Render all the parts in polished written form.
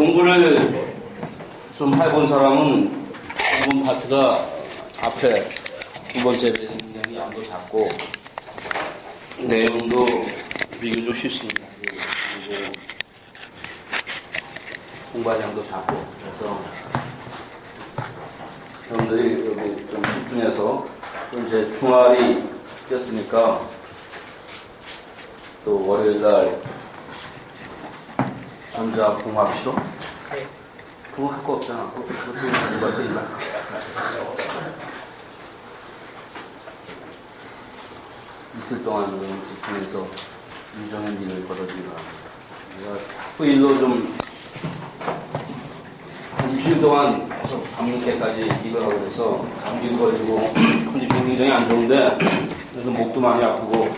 공부를 좀 해본 사람은 이번 파트가 앞에 두 번째 배에서 굉장히 양도 작고 내용도 비교적 쉽습니다. 이제 공부할 양도 작고 그래서 여러분들이 여기 좀 집중해서 또 이제 주말이 됐으니까 또 월요일날 남자 공학 싫어? 네. 그거 할 거 없잖아. 그것도 누가 돼 있나? 이틀 동안 좀 집중해서 유정의 민을 걸어주기 바랍니다. 학부일로 좀 한 일주일 동안 계속 밤늦게까지 일을 하고 그래서 감기도 걸리고 컨디션이 굉장히 안 좋은데 그래서 목도 많이 아프고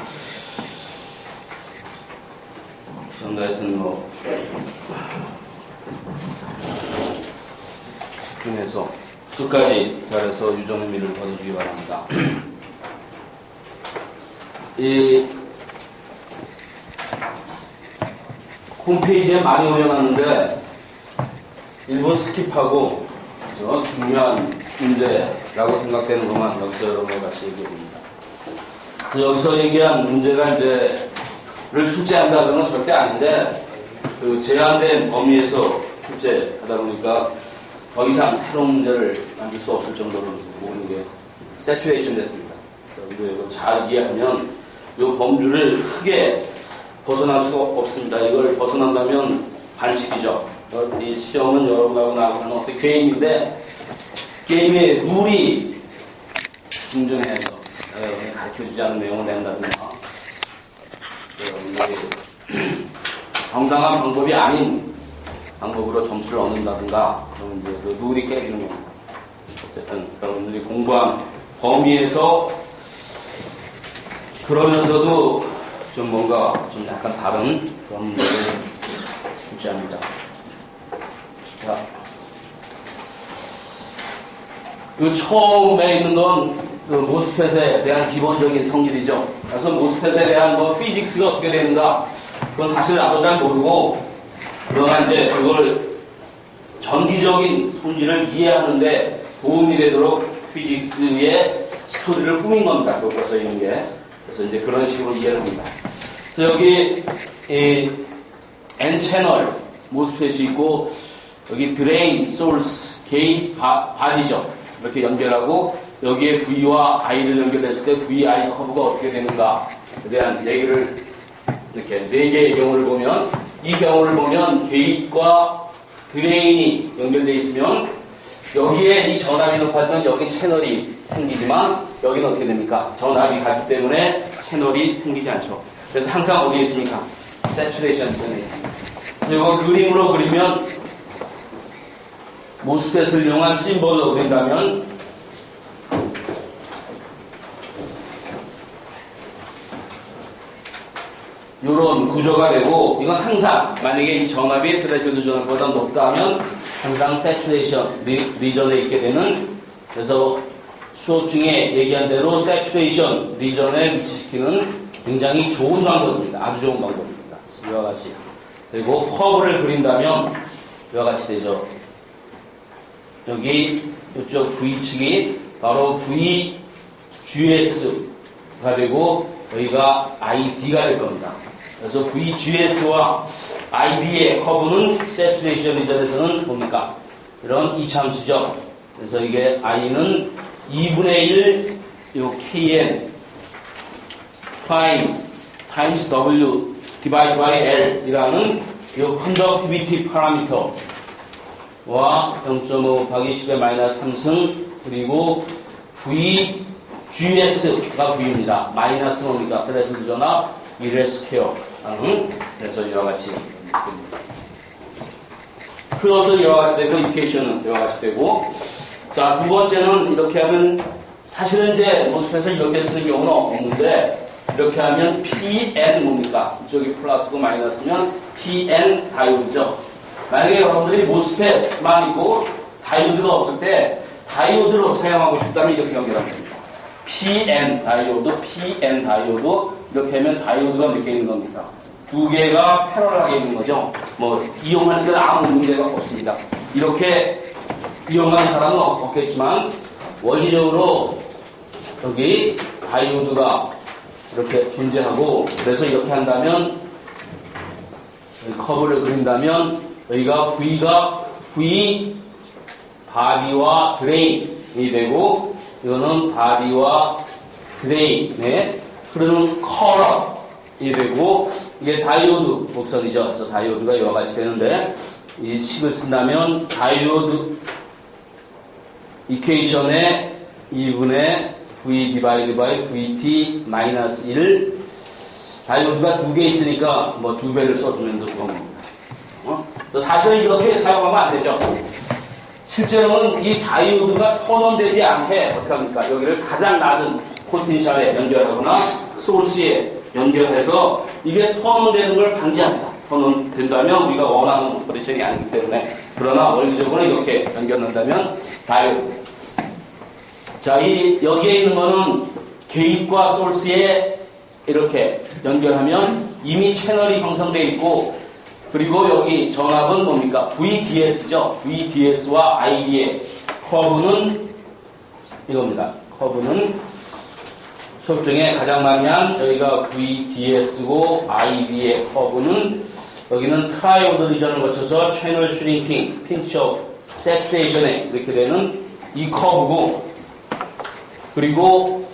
그런가 하여튼 뭐 집중해서 끝까지 잘해서 유정의 민을 걸어주기 바랍니다. 이 홈페이지에 많이 올려놨는데 일본 스킵하고 중요한 문제라고 생각되는 것만 여기서 여러분과 같이 얘기해봅니다. 여기서 얘기한 문제가 이제를 출제한다 그러면 절대 아닌데 그 제한된 범위에서 출제하다 보니까 더 이상 새로운 문제를 만들 수 없을 정도로 모든 게 세츄레이션 됐습니다. 이걸 잘 이해하면 이 범주를 크게 벗어날 수가 없습니다. 이걸 벗어난다면 반칙이죠. 이 시험은 여러분하고 나하고 하는 어떤 게임인데 게임의 룰이 중요해서 여러분이 가르쳐주지 않은 내용을 낸다든가 여러분들이 정당한 방법이 아닌 방법으로 점수를 얻는다든가 그러면 이제 그 룰이 깨지는 겁니다. 어쨌든 여러분들이 공부한 범위에서 그러면서도 좀 뭔가 좀 약간 다른 그런 문제를 출제합니다. 자, 그 처음에 있는 건 그 모스펫에 대한 기본적인 성질이죠. 그래서 모스펫에 대한 뭐 피직스가 어떻게 되는가 그건 사실 나도 잘 모르고 그러나 이제 그걸 전기적인 성질을 이해하는데 도움이 되도록 피직스의 스토리를 꾸민 겁니다. 교과서에 있는 게. 그래서 이제 그런 식으로 이해를 합니다. 그래서 여기 이 N 채널 모스펫이 있고 여기 드레인, 소스, 게인, 바디죠. 이렇게 연결하고 여기에 V와 I를 연결했을 때 VI 커브가 어떻게 되는가에 대한 얘기를 이렇게 4개의 경우를 보면 이 경우를 보면 게이트과 드레인이 연결되어 있으면 여기에 이 전압이 높아지면 여기 채널이 생기지만 여기는 어떻게 됩니까? 전압이 같기 때문에 채널이 생기지 않죠. 그래서 항상 어디에 있습니까? 세츄레이션 존에 있습니다. 그래서 이거 그림으로 그리면 모스펫을 이용한 심볼로 그린다면 이런 구조가 되고 이건 항상 만약에 이 전압이 트레저드 전압보다 높다면 항상 세츄레이션 리전에 있게 되는 그래서 수업 중에 얘기한 대로 세츄레이션 리전에 위치시키는 굉장히 좋은 방법입니다. 아주 좋은 방법입니다. 이와 같이 그리고 커브를 그린다면 이와 같이 되죠. 여기 이쪽 V축이 바로 VGS가 되고 여기가 ID가 될 겁니다. 그래서 VGS와 IB의 커브는 세츄레이션 리전에서는 뭡니까? 이런 이참수죠. 그래서 이게 I는 2분의 1 요 KN 프라임 타임스 W 디바이드 바이 L 이라는 요 컨덕티비티 파라미터와 0.5 곱하기 10의 마이너스 3승 그리고 VGS가 V입니다. 마이너스 뭡니까? 트레저드 전압 1의 스퀘어. 그래서 이와 같이 플러스 이와 같이 되고 이퀘이션은 이와 같이 되고 자, 두 번째는 이렇게 하면 사실은 이제 모스펫을 이렇게 쓰는 경우는 없는데 이렇게 하면 PN 뭡니까? 이쪽이 플러스고 마이너스면 PN 다이오드죠. 만약에 여러분들이 모스펫만 있고 다이오드가 없을 때 다이오드로 사용하고 싶다면 이렇게 연결하면 됩니다. PN 다이오드 이렇게 하면 다이오드가 몇 개 있는 겁니까? 두 개가 패러럴하게 있는 거죠. 뭐 이용하는 데는 아무 문제가 없습니다. 이렇게 이용하는 사람은 없겠지만 원리적으로 여기 다이오드가 이렇게 존재하고, 그래서 이렇게 한다면 커브를 그린다면 여기가 V 바디와 드레인이 되고, 이거는 바디와 드레인에 흐르는 커런이 되고, 이게 다이오드 곡선이죠. 그래서 다이오드가 이와 같이 되는데, 이 식을 쓴다면 다이오드 이퀘이션에 2분의 V 디바이드 바이 VT 마이너스 1, 다이오드가 두 개 있으니까 뭐 두 배를 써주면 더 좋은 겁니다. 사실은 이렇게 사용하면 안 되죠. 실제로는 이 다이오드가 턴온되지 않게 어떻게 합니까? 여기를 가장 낮은 포텐셜에 연결하거나 소스에 연결해서 이게 턴온되는 걸 방지합니다. 턴온 된다면 우리가 원하는 오퍼레이션이 아니기 때문에. 그러나 원리적으로 이렇게 연결한다면 다이오드. 자, 여기에 있는 거는 게이트과 소스에 이렇게 연결하면 이미 채널이 형성되어 있고, 그리고 여기 전압은 뭡니까? VDS죠. VDS와 ID의 커브는 이겁니다. 커브는 수업 중에 가장 많이 한 여기가 VDS고, ID의 커브는 여기는 트라이오드 리전을 거쳐서 채널 슈링킹, 핀치 오프, 세츄레이션에 이렇게 되는 이 커브고, 그리고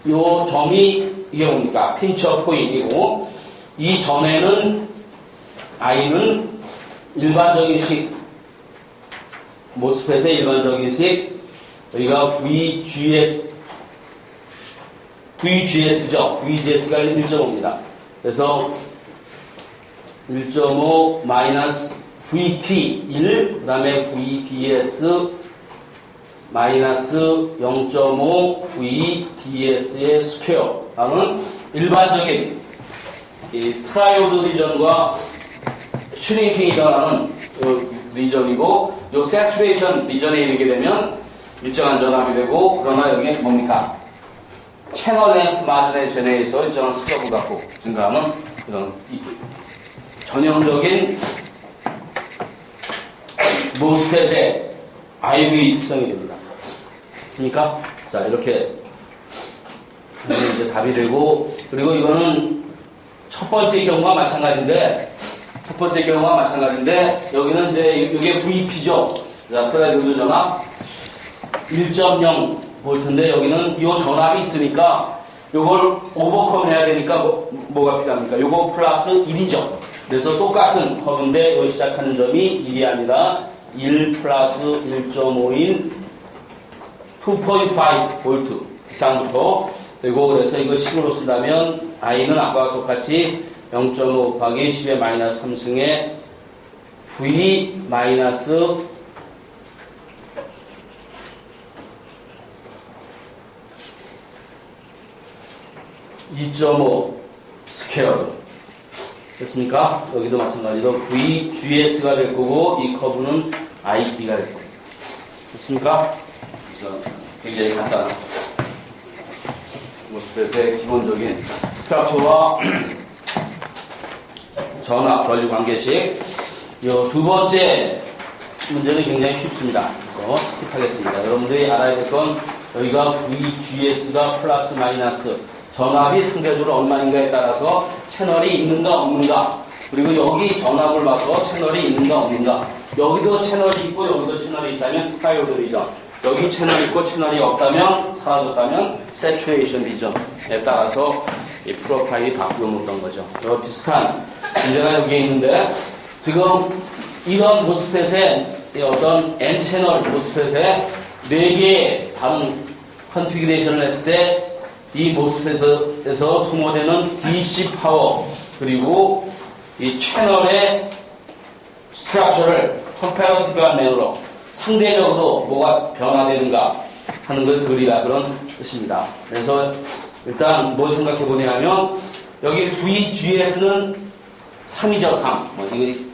요 점이 이게 뭡니까? 핀처 포인트이고, 이 전에는 I는 일반적인 식, 모스펫의 일반적인 식, 여기가 VGS죠. VGS가 1.5입니다. 그래서 1.5 마이너스 VT 1, 그 다음에 VDS 마이너스 0.5 VDS의 스퀘어 라는 일반적인 이 트라이오드 리전과 슈링킹이 일어나는 리전이고, 요 세츄레이션 리전에 이르게 되면 일정한 전압이 되고, 그러나 여기에 뭡니까? 채널 렌스 마드레이션에 의해서 일정한 스커브 갖고 증가하는 그런 전형적인 모스펫의 IV 특성이 됩니다. 됐습니까? 자, 이렇게 이제 답이 되고, 그리고 이거는 첫 번째 경우와 마찬가지인데, 여기는 이제 이게 VT죠. 자, 트라이오드 전압 1.0 볼트인데, 여기는 이 전압이 있으니까 이걸 오버컴 해야 되니까 뭐가 필요합니까? 요거 플러스 1이죠. 그래서 똑같은 커브인데 여기 시작하는 점이 1이 아니라 1 플러스 1.5인 2.5 볼트 이상부터 되고, 그래서 이걸 식으로 쓴다면 I는 아까와 똑같이 0.5 곱하기 10의 마이너스 3승에 V 마이너스 2.5 스퀘어 됐습니까? 여기도 마찬가지로 VGS가 될 거고, 이 커브는 ID가 될 거고. 됐습니까? 그래서 굉장히 간단한 모스펫의 기본적인 스트럭처와 전압 전류 관계식. 이 두 번째 문제는 굉장히 쉽습니다. 그래서 스킵하겠습니다. 여러분들이 알아야 될 건 여기가 VGS가 플러스 마이너스 전압이 상대적으로 얼마인가에 따라서 채널이 있는가 없는가, 그리고 여기 전압을 봐서 채널이 있는가 없는가, 여기도 채널이 있고 여기도 채널이 있다면 트라이오드 리전, 여기 채널이 있고 채널이 없다면 사라졌다면 세츄레이션 리전에 따라서 이 프로파일이 바꾸어 놓던 거죠. 이 비슷한 문제가 여기에 있는데, 지금 이런 모스펫의 어떤 N채널 모스펫에 4개의 다른 컨피그레이션을 했을 때 이 모스펫에서 소모되는 DC 파워, 그리고 이 채널의 스트럭처를 컴패러티브한 면으로 상대적으로 뭐가 변화되는가 하는 걸 그리라, 그런 뜻입니다. 그래서 일단 뭘 생각해 보냐면, 여기 VGS는 3이죠, 3.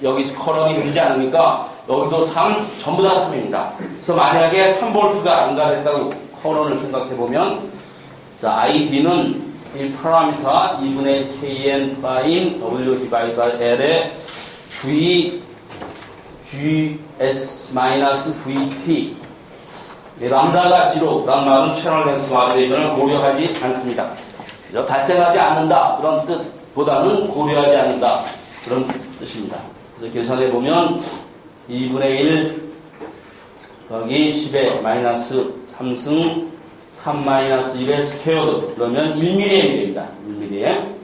여기 컬럼이 그리지 않으니까 여기도 3, 전부 다 3입니다. 그래서 만약에 3볼트가 안가됐다고 컬럼을 생각해 보면, 자, ID는 이 파라미터 2분의 kn 프라임 w 디바이드 바이 l의 v gs-vt 람다가 0란 말은 채널 랭스 마듀레이션을 고려하지 않습니다. 발생하지 않는다 그런 뜻보다는 고려하지 않는다 그런 뜻입니다. 그래서 계산해 보면 2분의 1 더하기 10의 마이너스 3승 3 마이너스 1의 스퀘어드 그러면 1mm입니다. 1mm.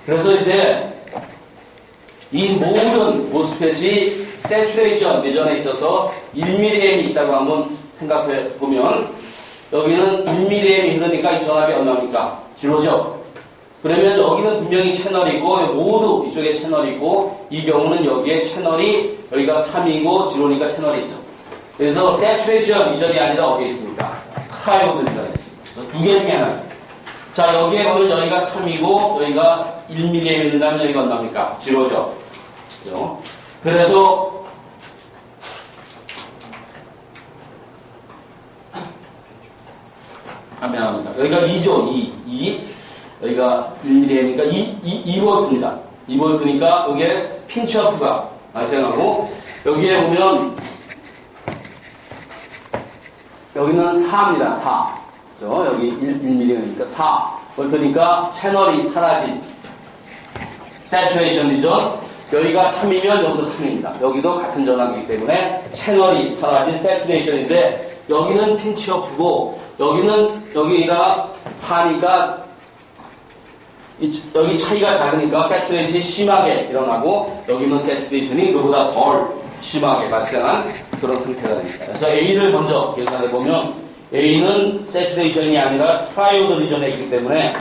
그래서 이제 이 모든 모스펫이 세츄레이션 리전에 있어서 1mm이 있다고 한번 생각해 보면 여기는 1mm이 흐르니까 이 전압이 얼마입니까? 0죠. 그러면 여기는 분명히 채널이고 모두 이쪽에 채널이고 이 경우는 여기에 채널이 여기가 3이고 0니까 채널이 있죠. 그래서 세츄레이션 리전이 아니라 어디에 있습니까? 트라이오드 리전에 있습니다. 두 개 중에 하나. 자 여기에 보면 여기가 3이고 여기가 1mm에 있는다면 여기가 얼마입니까? 0죠. 그렇죠? 그래서 미안합니다. 여기가 2죠. 2. 여기가 1mm니까 2V입니다. 2V니까 여기에 핀치어프가 발생하고 여기에 보면 여기는 4입니다. 4. 그렇죠? 여기 1mm니까 4V니까 채널이 사라진 saturation region. 여기가 3이면 여기도 3입니다. 여기도 같은 전압이기 때문에 채널이 사라진 saturation인데 여기는 핀치어프고 여기가 4니까 여기 차이가 작으니까 세츄레이션이 심하게 일어나고 여기는 세츄레이션이 그보다 덜 심하게 발생한 그런 상태가 됩니다. 그래서 A를 먼저 계산해 보면 A는 세츄레이션이 아니라 트라이오드 리전에 있기 때문에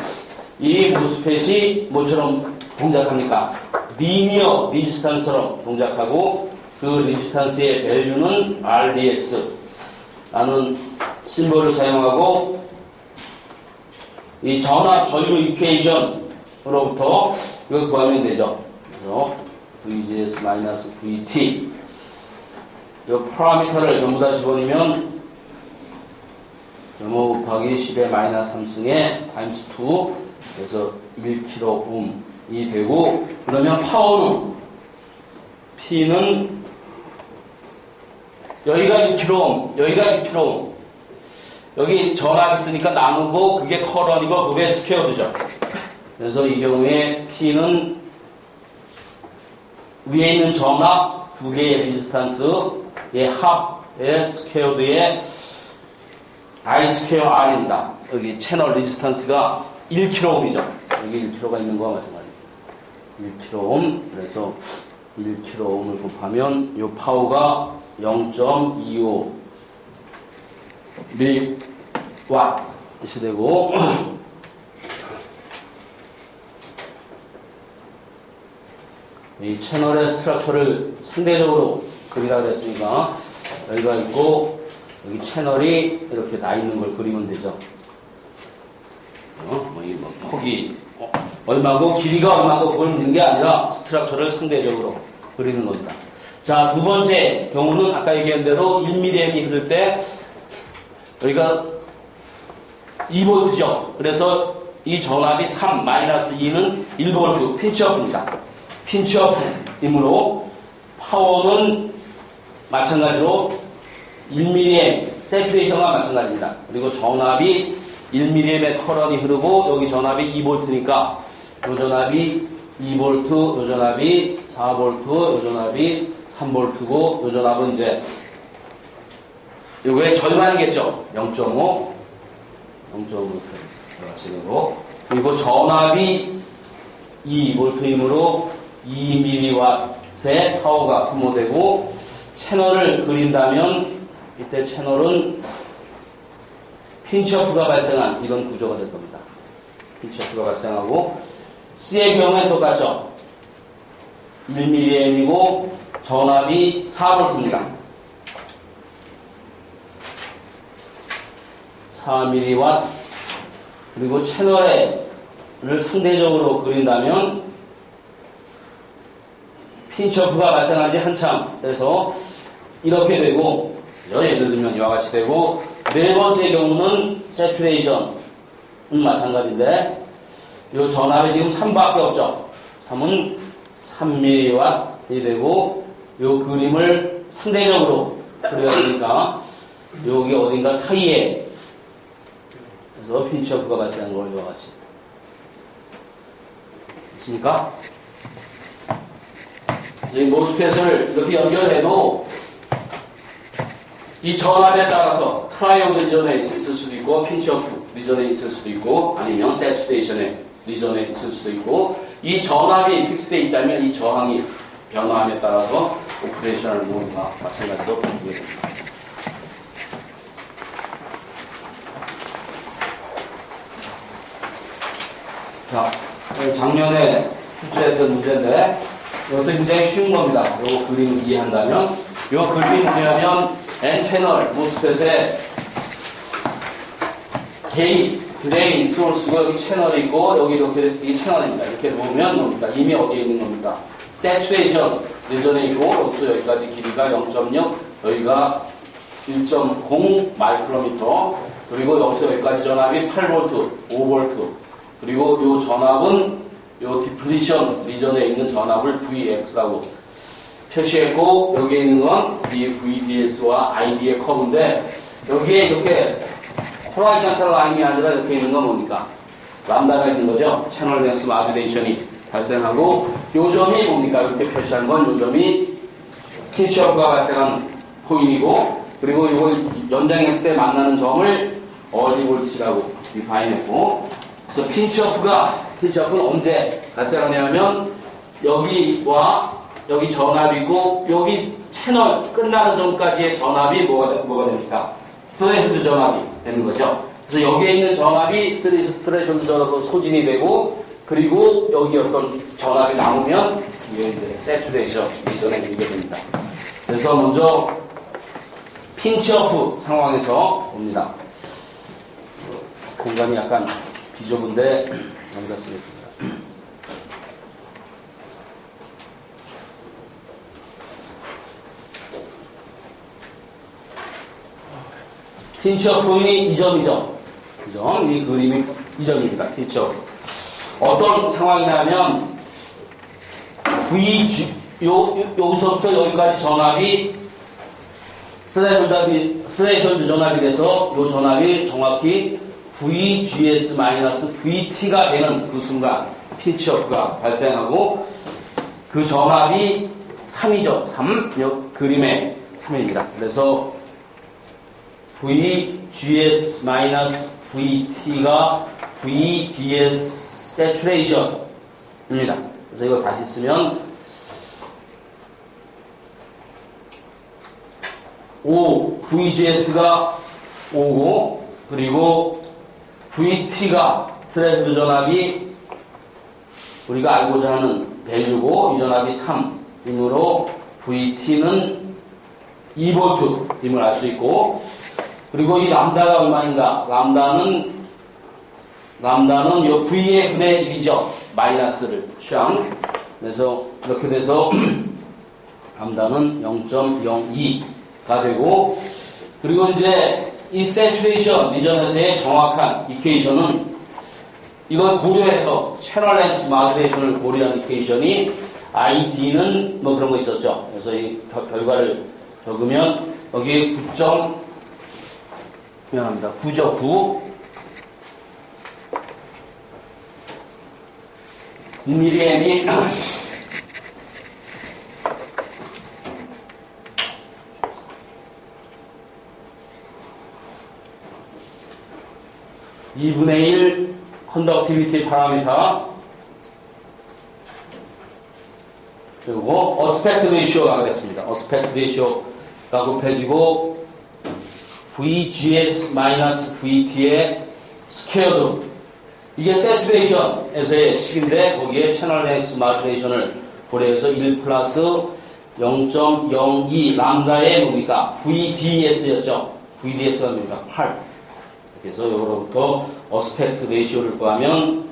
이 모스펫이 뭐처럼 동작합니까? 리니어 리지스탄스처럼 동작하고 그 리지스탄스의 밸류는 RDS 라는 심볼을 사용하고 이 전압 전류 이퀘이션으로부터 이거 구하면 되죠. 그래서 VGS-VT 이 파라미터를 전부 다 집어넣으면 점호 곱하기 10의 마이너스 3승의 타임스 2 그래서 1kΩ이 되고 그러면 파워는 P는 여기가 6kΩ, 여기가 6kΩ. 여기 전압이 있으니까 나누고 그게 커런이고 그게 스퀘어드죠. 그래서 이 경우에 P는 위에 있는 전압 두 개의 디스턴스의 합의 스퀘어드의 I 스퀘어 R입니다. 여기 채널 리지스턴스가 1kΩ이죠. 여기 1kΩ가 있는 거와 마찬가지입니다. 1kΩ. 그래서 1kΩ을 곱하면 이 파워가 0.25 밀와트이 되고 이 채널의 스트럭처를 상대적으로 그리라 그랬으니까 여기가 있고 여기 채널이 이렇게 나 있는 걸 그리면 되죠. 폭이 얼마고 길이가 얼마고 그걸 묻는 게 아니라 스트럭처를 상대적으로 그리는 겁니다. 자, 두 번째 경우는 아까 얘기한 대로 1mm이 흐를 때 여기가 2V죠. 그래서 이 전압이 3, 마이너스 2는 1V, 핀치어프입니다. 핀치어프이므로 파워는 마찬가지로 1mm, 세츄레이션과 마찬가지입니다. 그리고 전압이 1mm의 커런이 흐르고 여기 전압이 2V니까 이 전압이 2V, 이 전압이 4V, 이 전압이 3V고 이 전압은 이제 이거의 절반이겠죠. 0.5 같이 되고 그리고 전압이 2V이므로 2mW의 파워가 소모되고 채널을 그린다면 이때 채널은 핀치어프가 발생한 이런 구조가 될 겁니다. 핀치어프가 발생하고 C의 경우에 똑같죠. 1mm이고 전압이 4V입니다. 4mW 그리고 채널을 상대적으로 그린다면 핀치어프가 발생한 지 한참 돼서 이렇게 되고 예를 들면 이와 같이 되고 네 번째 경우는 세츄레이션은 마찬가지인데 요 전압이 지금 3밖에 없죠. 3은 3mW이 되고, 요 그림을 상대적으로 그려야 되니까, 여기 어딘가 사이에, 그래서 핀치오프가 발생한 걸 이와 같이. 있습니까? 이 모스펫을 이렇게 연결해도, 이 전압에 따라서 트라이오드 리전에 있을 수도 있고, 핀치오프 리전에 있을 수도 있고, 아니면 세추레이션의 리전에 있을 수도 있고, 이 전압이 픽스되어 있다면 이 저항이 변화함에 따라서 오퍼레이셔널 모드가 마찬가지로 바뀌게 됩니다. 자, 작년에 출제했던 문제인데, 이것도 굉장히 쉬운 겁니다. 이 그림을 이해한다면, 이 그림이 뭐냐면 N채널 모스펫의 게인, 드레인, 소스가 여기 채널이 있고, 여기 이렇게, 이 채널입니다. 이렇게 보면 뭡니까? 이미 어디에 있는 겁니까? 세추레이션 리전에 있고, 여기서 여기까지 길이가 0.6, 여기가 1.0 마이크로미터, 그리고 여기서 여기까지 전압이 8V, 5V, 그리고 요 전압은 요 디플리션 리전에 있는 전압을 VX라고 표시했고, 여기에 있는 건 이 VDS와 ID의 커브인데, 여기에 이렇게 호라이전탈 라인이 아니라 이렇게 있는 건 뭡니까? 람다가 있는 거죠. 채널 랭스 마듀레이션이 발생하고, 요 점이 뭡니까? 이렇게 표시한 건 요 점이 핀치오프가 발생한 포인트이고, 그리고 이걸 연장했을 때 만나는 점을 어디 볼티라고 디파인했고, 그래서 핀치오프는 언제 발생하냐면, 여기와 여기 전압이 있고, 여기 채널 끝나는 점까지의 전압이 뭐가 됩니까? 트레이션드 전압이 되는 거죠. 그래서 여기에 있는 전압이 트레이션드 전압으로 소진이 되고, 그리고 여기 어떤 전압이 남으면 이게 이제 세추레이션 리전에 이르게 됩니다. 그래서 먼저 핀치오프 상황에서 봅니다. 공간이 약간 비좁은데 여기다 쓰겠습니다. 핀치오프 포인이 이 점이죠. 그죠? 이 그림이 이 점입니다. 핀치오프. 어떤 상황이냐면 여기서부터 여기까지 전압이 스레이션드 전압이 돼서 이 전압이 정확히 VGS-VT가 되는 그 순간 핀치오프가 발생하고, 그 전압이 3이죠. 3. 그림의 3입니다. 그래서 VGS-VT가 VDS saturation입니다. 그래서 이거 다시 쓰면 VGS가 5고, 그리고 VT가 트레드 전압이 우리가 알고자 하는 밸류고, 이 전압이 3이므로 VT는 2V임을 알 수 있고, 그리고 이 람다가 얼마인가? 람다는 요 V의 분의 1이죠. 마이너스를 취한. 그래서 이렇게 돼서 람다는 0.02가 되고, 그리고 이제 이 세추레이션 리전에서의 정확한 이퀘이션은 이걸 고려해서 채널 렌스 마듀레이션을 고려한 이퀘이션이 ID는 뭐 그런 거 있었죠. 그래서 이 결과를 적으면 여기에 9죠. 9. 1mm이 2분의 1 컨덕티비티 파라미터, 그리고 어스펙트 레이시오가 그랬습니다. 어스펙트 레이시오가 곱해지고 VGS-VT의 스퀘어드, 이게 세추레이션에서의 식인데, 거기에 채널 렌스 마듀레이션을 고려해서 1 플러스 0.02 람다의 뭡니까? VDS였죠. VDS가 뭡니까? 8. 그래서 여기로부터 어스펙트 레이시오를 구하면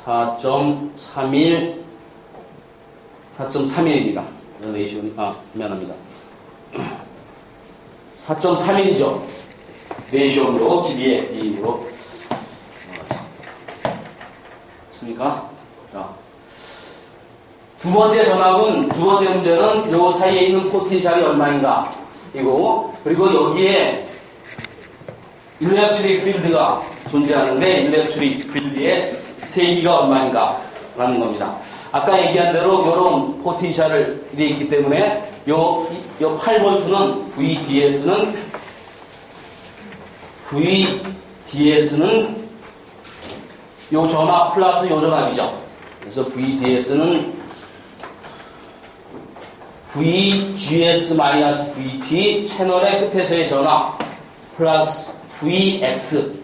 4.31입니다. 레이시오는, 미안합니다. 4.31이죠. 레이시오로, 길이의 2으로. 됐습니까? 자. 두 번째 전압은, 두 번째 문제는 요 사이에 있는 포텐셜이 얼마인가? 이거. 그리고 여기에 일렉트릭 필드가 존재하는데, 일렉트릭 필드의 세기가 얼마인가? 라는 겁니다. 아까 얘기한 대로 요런 포텐셜을 돼 있기 때문에 요 8V는 VDS는 요 전압 플러스 요 전압이죠. 그래서 VDS는 VGS-VT 채널의 끝에서의 전압 플러스 VX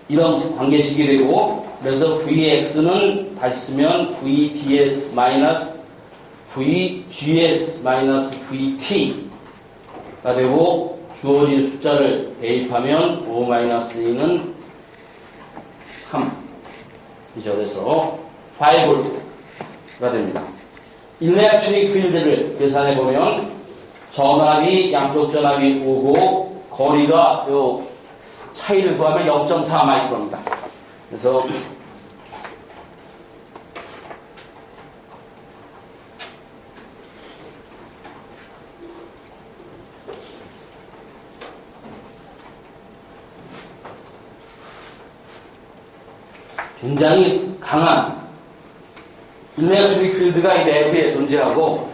이런 관계식이 되고, 그래서 VX는 다시 쓰면 VGS-VT가 되고, 주어진 숫자를 대입하면 5-2는 3 이죠. 그래서 5V가 됩니다. 일렉트릭 필드를 계산해 보면 전압이, 양쪽 전압이 5고 거리가 요 차이를 구하면 0.4 마이크로입니다. 그래서 굉장히 강한 일렉트릭 필드가 이 내부에 존재하고,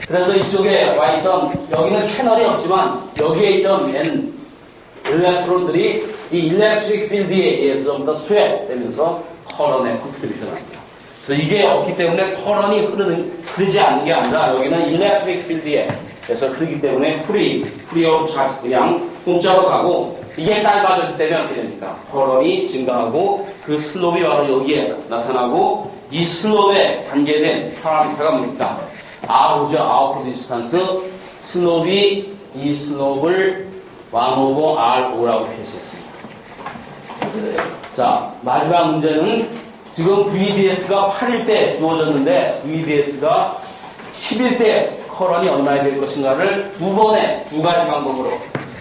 그래서 이쪽에 와 있던, 여기는 채널이 없지만 여기에 있던 N 일렉트론들이 이 일렉트릭 필드에 의해서 수액되면서 커런의 컨트리뷰션을 합니다. 그래서 이게 없기 때문에 커런이 흐르지 않는 게 아니라 여기는 일렉트릭 필드에 그래서 흐르기 때문에 프리오 차지 그냥 공짜로 가고, 이게 짧아질 때면 어떻게 됩니까? 커런이 증가하고 그 슬롭이 바로 여기에 나타나고, 이 슬롭에 관계된 파라미터가 뭡니까? R오죠. 아웃풋 디스턴스. 슬롭이 이 슬롭을 1/R5라고 표시했습니다. 자, 마지막 문제는 지금 VDS가 8일 때 주어졌는데 VDS가 10일 때 커런이 얼마나 될 것인가를 두 번의 두 가지 방법으로,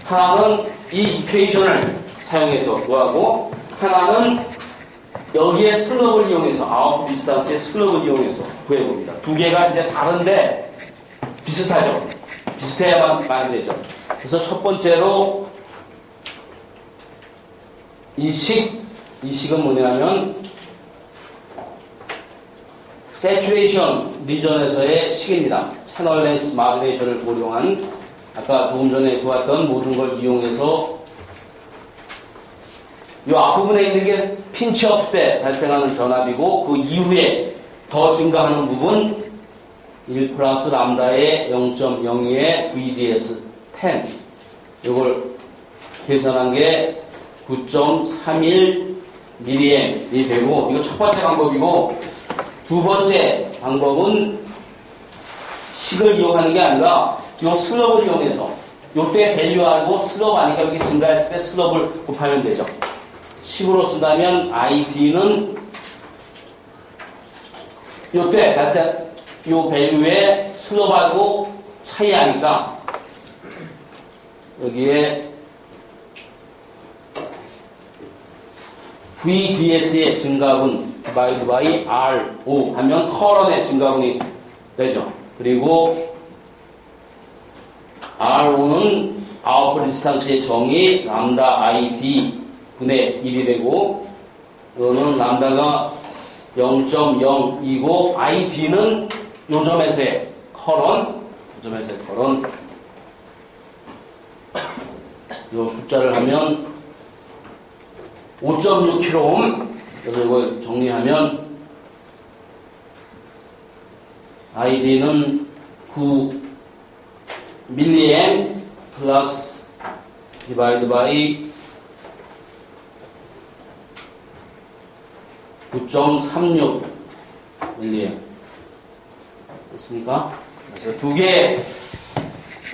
하나는 이 이퀘이션을 사용해서 구하고, 하나는 여기에 슬롭을 이용해서, 아웃풋 디스턴스의 슬롭을 이용해서 구해봅니다. 두 개가 이제 다른데 비슷하죠. 비슷해야만 말이 되죠. 그래서 첫 번째로 이 식은 뭐냐면 세츄레이션 리전에서의 식입니다. 채널 렌스 마듈레이션을 고려한, 아까 조금 전에 보았던 모든 걸 이용해서 이 앞부분에 있는 게 핀치업 때 발생하는 전압이고, 그 이후에 더 증가하는 부분 1 플러스 람다의 0.02의 VDS 10, 이걸 계산한 게 9.31 mA이 되고, 이거 첫 번째 방법이고, 두 번째 방법은 식을 이용하는 게 아니라 이 슬롭을 이용해서, 요때 밸류하고 슬롭 아니까 이렇게 증가했을 때 슬롭을 곱하면 되죠. 식으로 쓴다면 ID는 요때 발생 요 밸류의 슬롭하고 차이하니까 여기에 VDS의 증가분 divided by R5 하면 커런의 증가분이 되죠. 그리고 R5는 아웃풋 디스턴스의 정의 람다 ID 분의 1이 되고, 이거는 람다가 0.02고 ID는 요점에서의 커런, 요 숫자를 하면 5.6kΩ. 그래서 이걸 정리하면 ID는 9 mA 플러스 디바이드 바이 9.36 mA 됐습니까? 그래서 두 개의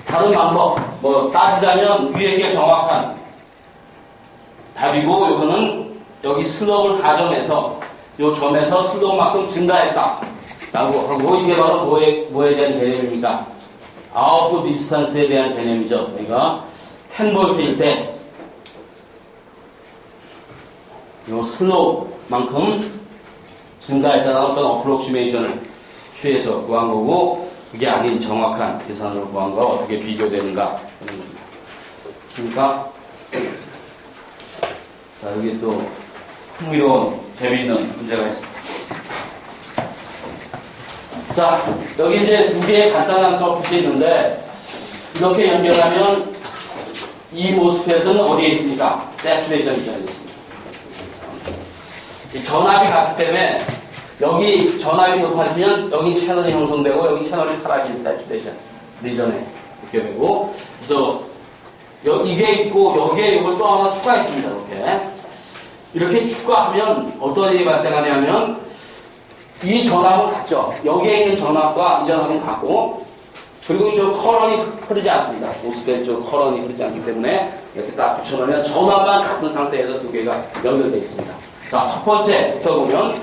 다른 방법, 뭐 따지자면 위에 게 정확한 답이고, 이거는 여기 슬롭을 가정해서 요 점에서 슬롭만큼 증가했다 라고 하고, 이게 바로 뭐에 대한 개념입니까? 아웃풋 디스턴스에 대한 개념이죠. 우리가 10V일 때 요 슬로우만큼 증가했다는 어떤 어프록시메이션을 취해서 구한 거고, 그게 아닌 정확한 계산으로 구한 거와 어떻게 비교되는가 하는 겁니다. 됐습니까? 자, 여기 또 흥미로운 재미있는 문제가 있습니다. 자, 여기 이제 두 개의 간단한 서킷이 있는데, 이렇게 연결하면 이 모스펫은 어디에 있습니까? 세츄레이션 리전에 있습니다. 이 전압이 같기 때문에 여기 전압이 높아지면 여기 채널이 형성되고 여기 채널이 사라진 세츄레이션 리전에 이렇게 되고, 그래서 이게 있고 여기에 이걸 또 하나 추가했습니다. 이렇게 추가하면 어떤 일이 발생하냐면 이 전압은 같죠. 여기에 있는 전압과 이 전압은 같고, 그리고 저 커런이 흐르지 않습니다. 모스펫 쪽 커런이 흐르지 않기 때문에 이렇게 딱 붙여놓으면 전압만 같은 상태에서 두 개가 연결되어 있습니다. 자, 첫 번째부터 보면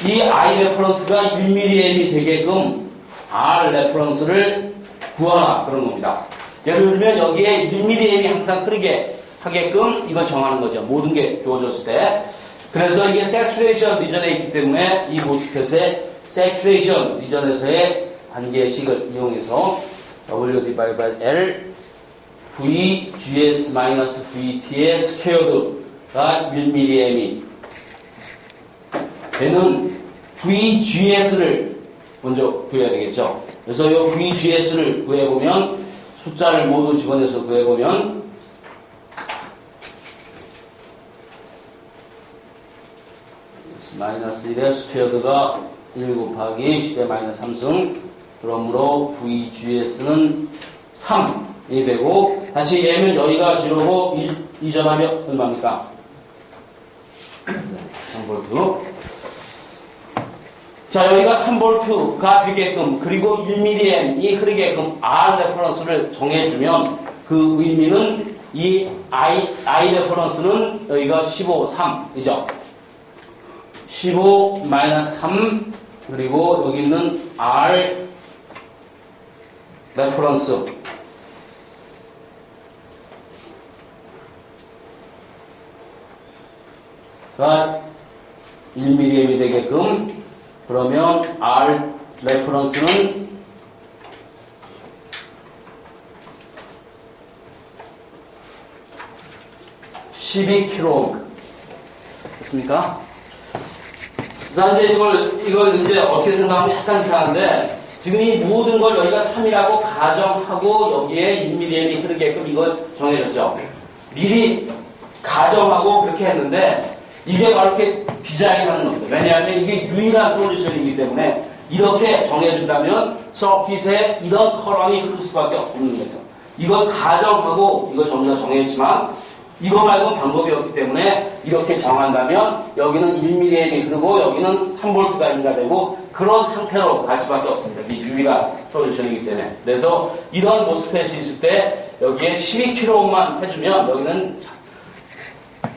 이 I 레퍼런스가 1mm이 되게끔 R 레퍼런스를 구하라 그런 겁니다. 예를 들면 여기에 1mm이 항상 흐르게 하게끔 이걸 정하는 거죠. 모든 게 주어졌을 때. 그래서 이게 세츄레이션 리전에 있기 때문에 이 모스펫의 세츄레이션 리전에서의 관계식을 이용해서 W divided by L VGS-VT의 스퀘어드가 1mm이 되는 VGS를 먼저 구해야 되겠죠. 그래서 이 VGS를 구해보면 숫자를 모두 집어내서 구해보면 마이너스 1의 스퀘어드가 1 곱하기 10의 마이너스 3승, 그러므로 VGS는 3이 되고, 다시 얘는 여기가 0고 이전하면 얼마입니까? 3V. 자, 여기가 3V가 되게끔, 그리고 1mm이 흐르게끔 R 레퍼런스를 정해주면 그 의미는 이 I 레퍼런스는 여기가 15, 3이죠. 15 마이너스 3, 그리고 여기 있는 R 레퍼런스가 1mm이 되게끔, 그러면 R 레퍼런스는 12kg 됐습니까? 자, 이제 이걸 이제 어떻게 생각하면 약간 이상한데, 지금 이 모든 걸 여기가 3이라고 가정하고 여기에 1mm이 흐르게끔 이걸 정해졌죠. 미리 가정하고 그렇게 했는데, 이게 바로 이렇게 디자인하는 겁니다. 왜냐하면 이게 유일한 솔루션이기 때문에 이렇게 정해준다면 서킷에 이런 커런이 흐를 수밖에 없는 거죠. 이걸 가정하고 이걸 전부 다 정했지만 이거 말고는 방법이 없기 때문에 이렇게 정한다면 여기는 1mm이 흐르고 여기는 3V가 인가되고 그런 상태로 갈 수밖에 없습니다. 이게 유일한 솔루션이기 때문에. 그래서 이런 모스펫이 있을 때 여기에 12kΩ만 해주면 여기는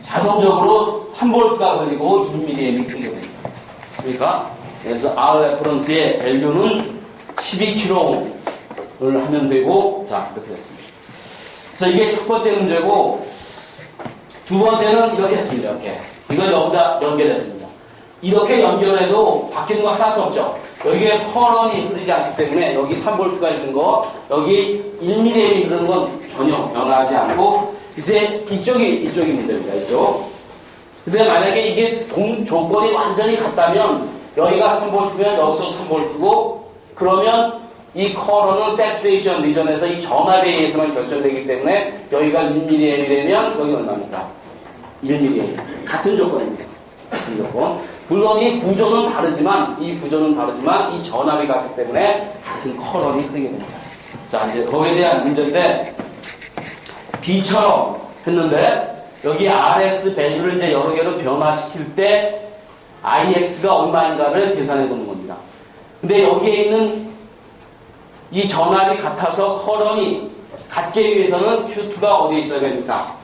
자동적으로 3V가 걸리고 1mm이 흐르게 됩니다. 됐습니까? 그래서 R 레퍼런스의 밸류는 12kΩ를 하면 되고, 자, 이렇게 됐습니다. 그래서 이게 첫 번째 문제고, 두 번째는 이렇게 했습니다. 이렇게. 이걸 여기다 연결했습니다. 이렇게 연결해도 바뀌는 거 하나도 없죠. 여기에 커런이 흐르지 않기 때문에 여기 3V가 있는 거, 여기 1mm이 흐르는 건 전혀 변하지 않고, 이제 이쪽이 문제입니다. 이쪽. 근데 만약에 이게 조건이 완전히 같다면 여기가 3V면 여기도 3V고, 그러면 이 커런은 세츄레이션 리전에서 이 전압에 의해서만 결정되기 때문에 여기가 1mm이 되면 여기 얼마입니까? 1mm. 같은 조건입니다. 같은 조건. 물론 이 구조는 다르지만 이 전압이 같기 때문에 같은 커런이 흐르게 됩니다. 자, 이제 거기에 대한 문제인데, B처럼 했는데 여기 RX 밸류를 이제 여러 개로 변화시킬 때 IX가 얼마인가를 계산해 보는 겁니다. 근데 여기에 있는 이 전압이 같아서 커런이 같기 위해서는 Q2가 어디에 있어야 됩니까?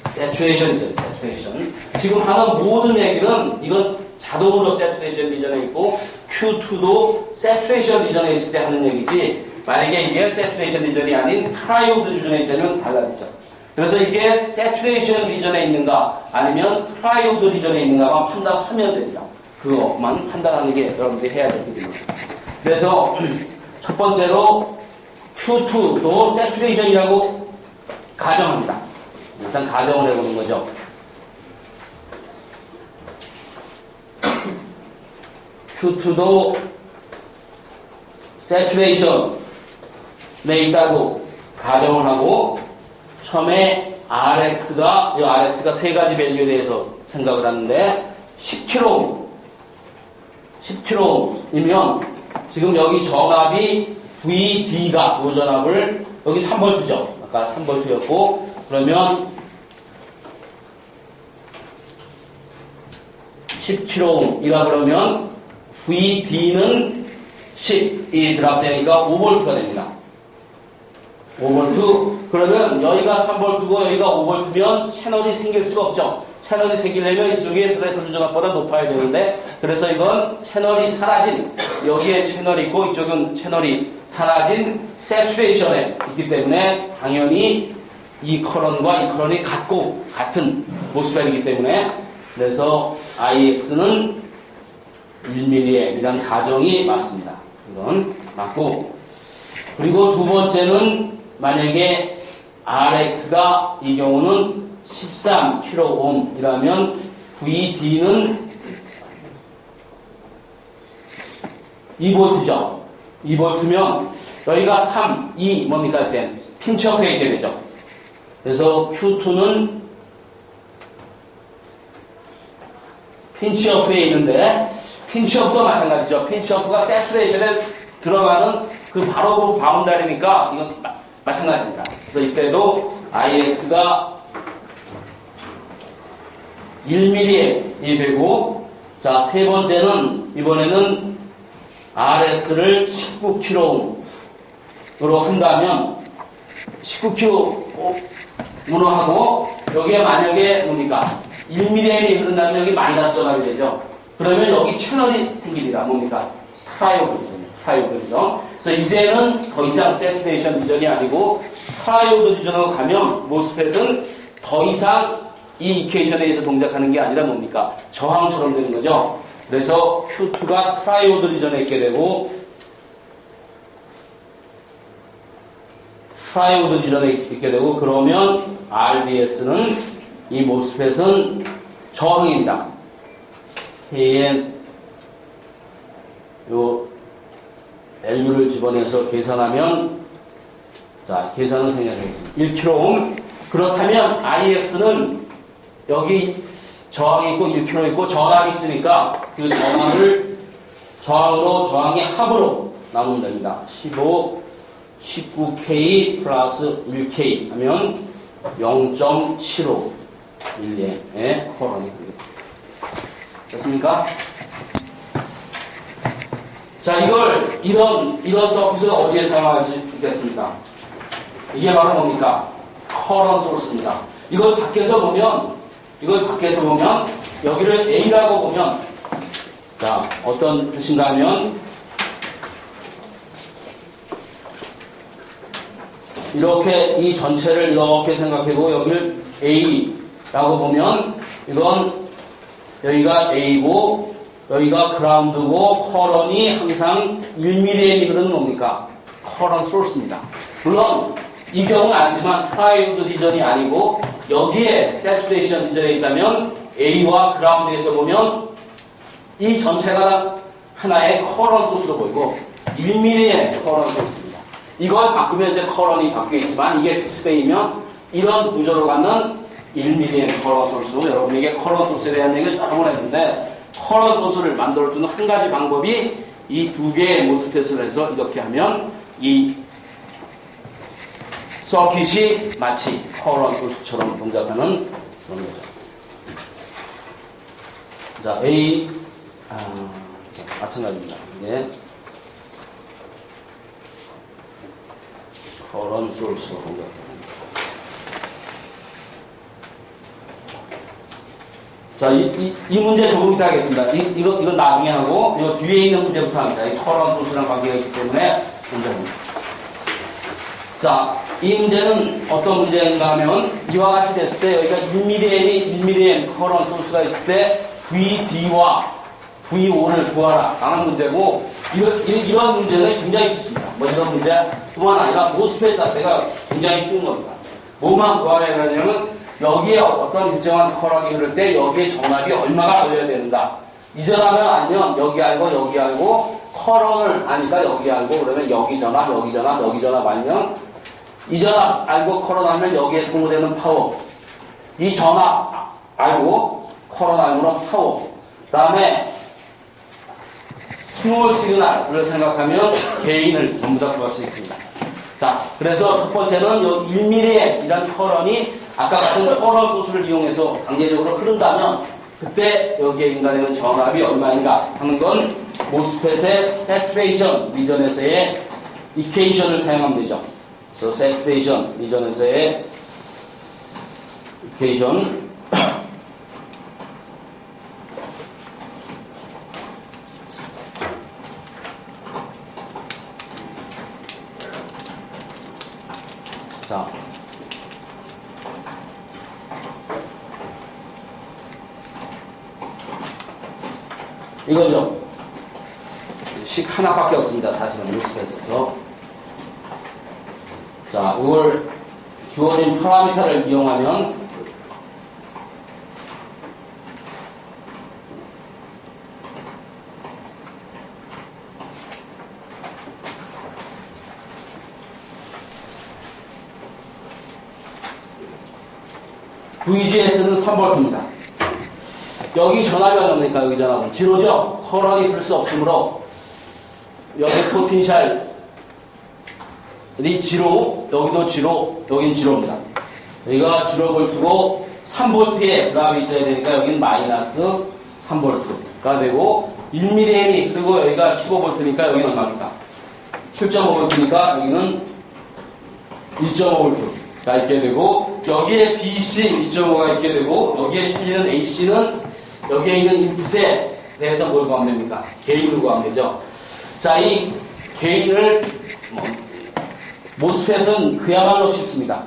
세츄레이션이죠. 세츄레이션. 지금 하는 모든 얘기는 이건 자동으로 세츄레이션 리전에 있고 Q2도 세츄레이션 리전에 있을 때 하는 얘기지, 만약에 이게 세츄레이션 리전이 아닌 트라이오드 리전에 있다면 달라지죠. 그래서 이게 saturation 리전에 있는가 아니면 트라이오드 리전에 있는가만 판단하면 됩니다. 그것만 판단하는 게 여러분들이 해야 되거든요. 그래서 첫 번째로 Q2도 saturation이라고 가정합니다. 일단 가정을 해보는 거죠. Q2도 saturation에 있다고 가정을 하고 처음에 RX가 이 RX가 세 가지 밸류에 대해서 생각을 하는데 10kΩ이면 지금 여기 전압이 VD가 이 전압을 여기 3V죠. 아까 3V였고 그러면 10kΩ이라 그러면 VD는 10이 드랍되니까 5V가 됩니다. 5V. 그러면 여기가 3V고 여기가 5V면 채널이 생길 수가 없죠. 채널이 생기려면 이쪽에 드레이트 전압보다 높아야 되는데 그래서 이건 채널이 사라진 여기에 채널이 있고 이쪽은 채널이 사라진 세츄레이션에 있기 때문에 당연히 이 커런과 이 커런이 같은 모습이기 때문에 그래서 IX는 1mm이라는 가정이 맞습니다. 이건 맞고 그리고 두 번째는 만약에 RX가 이 경우는 13kΩ이라면 VD는 2V죠. 2V면 여기가 3, 2 뭡니까? 핀치오프에 있게 되죠. 그래서 Q2는 핀치오프에 있는데 핀치오프도 마찬가지죠. 핀치오프가 세츄레이션에 들어가는 바로 그 바운다리니까 이건 마찬가지입니다. 그래서 이때도 IX가 1mm이 되고 자, 세 번째는 이번에는 RX를 19kΩ로 한다면 19kΩ로 하고 여기에 만약에 뭡니까? 1mm이 흐른다면 여기 마이너스 전압이 되죠. 그러면 여기 채널이 생깁니다. 뭡니까? 트라이오드 리전. 그래서 이제는 더 이상 세츄레이션 리전이 아니고 트라이오드 리전으로 가면 모스펫은 더 이상 이 이퀘이션에 의해서 동작하는 게 아니라 뭡니까? 저항처럼 되는 거죠. 그래서 Q2가 트라이오드 리전에 있게 되고 트라이오드 리전에 있게 되고 그러면 RDS는 이 모스펫은 저항입니다. KN 요 밸류를 집어내서 계산하면 자 계산을 생략하겠습니다. 1kΩ 그렇다면 IX는 여기 저항이 있고 1kΩ 있고 저항이 있으니까 그 저항을 저항의 합으로 나누면 됩니다. 15, 19K 플러스 1K 하면 0.75 밀리의 커런이 됩니다. 됐습니까? 자, 이런 서킷을 어디에 사용할 수 있겠습니까? 이게 바로 뭡니까? 커런 소스입니다. 이걸 밖에서 보면 여기를 A라고 보면 자, 어떤 뜻인가 하면 이렇게 이 전체를 이렇게 생각하고 여기를 A라고 보면 이건 여기가 A고 여기가 그라운드고 커런이 항상 1mm는 뭡니까? 커런 소스입니다. 물론 이 경우는 아니지만 트라이오드 리전이 아니고 여기에 세츄레이션 리전에 있다면 A와 그라운드에서 보면 이 전체가 하나의 커런 소스로 보이고 1mm의 커런 소스입니다. 이걸 바꾸면 이제 커런이 바뀌겠지만 이게 픽스되면 이런 구조로 가는 1mm의 커런 소스. 여러분에게 커런 소스에 대한 얘기를 여러 번 했는데 커런 소스를 만들어주는 한 가지 방법이 이 두 개의 모스펫을 해서 이렇게 하면 이 서킷이 마치 커런 소스처럼 동작하는 그런 거죠. 자, A 마찬가지입니다. 이게 커런 소스로 동작합니다. 자, 이 문제 조금 이따 하겠습니다. 이건 나중에 하고, 이 뒤에 있는 문제부터 합니다. 이 커런 소스랑 관계가 있기 때문에 문제 합니다. 자, 이 문제는 어떤 문제인가 하면 이와 같이 됐을 때 여기가 1mA이 커런 소스가 있을 때 VD와 V5를 구하라 라는 문제고 이런 문제는 굉장히 쉽습니다. 뭐 이런 문제뿐만 아니라 모스펫 자체가 굉장히 쉬운 겁니다. 뭐만 구해야 되냐면 여기에 어떤 일정한 커런이 흐를 때 여기에 전압이 얼마가 걸려야 된다. 이 전압을 알면 여기 알고 여기 알고 커런을 아니까 여기 알고 그러면 여기 전압 여기 전압 여기 전압 알면 이 전압 알고 커런 알면 여기에 소모되는 파워 이 전압 알고 커런 알고는 파워 그 다음에 스몰 시그널을 생각하면 게인을 전부 다 구할 수 있습니다. 자, 그래서 첫 번째는 1mA 이란 커런이 아까 같은 커런 소스를 이용해서 단계적으로 흐른다면 그때 여기에 인가되는 전압이 얼마인가 하는 건 모스펫의 세츄레이션 리전에서의 이퀘이션을 사용하면 되죠. 그래서 세츄레이션 리전에서의 이퀘이션 자, 이거죠. 식 하나밖에 없습니다. 사실은 모스펫에서. 자, 이걸 주어진 파라미터를 이용하면 VGS는 3V입니다. 여기 전압이 얼마입니까? 여기 전압은 지로죠? 커런이 흐를 수 없으므로 여기 포텐셜이 지로, 여기도 지로, 여긴 지로입니다. 여기가 지로 볼트고 3V에 드랍이 있어야 되니까 여기는 마이너스 3V가 되고 1mA 그리고 여기가 15V니까 여기는 얼마입니까? 7.5V니까 여기는 1.5V가 있게 되고 여기에 BC 2.5가 있게 되고 여기에 실리는 AC는 여기에 있는 인풋에 대해서 뭘 구하면 됩니까? 게인을 구하면 되죠. 자, 이 게인을 모스펫은 그야말로 쉽습니다.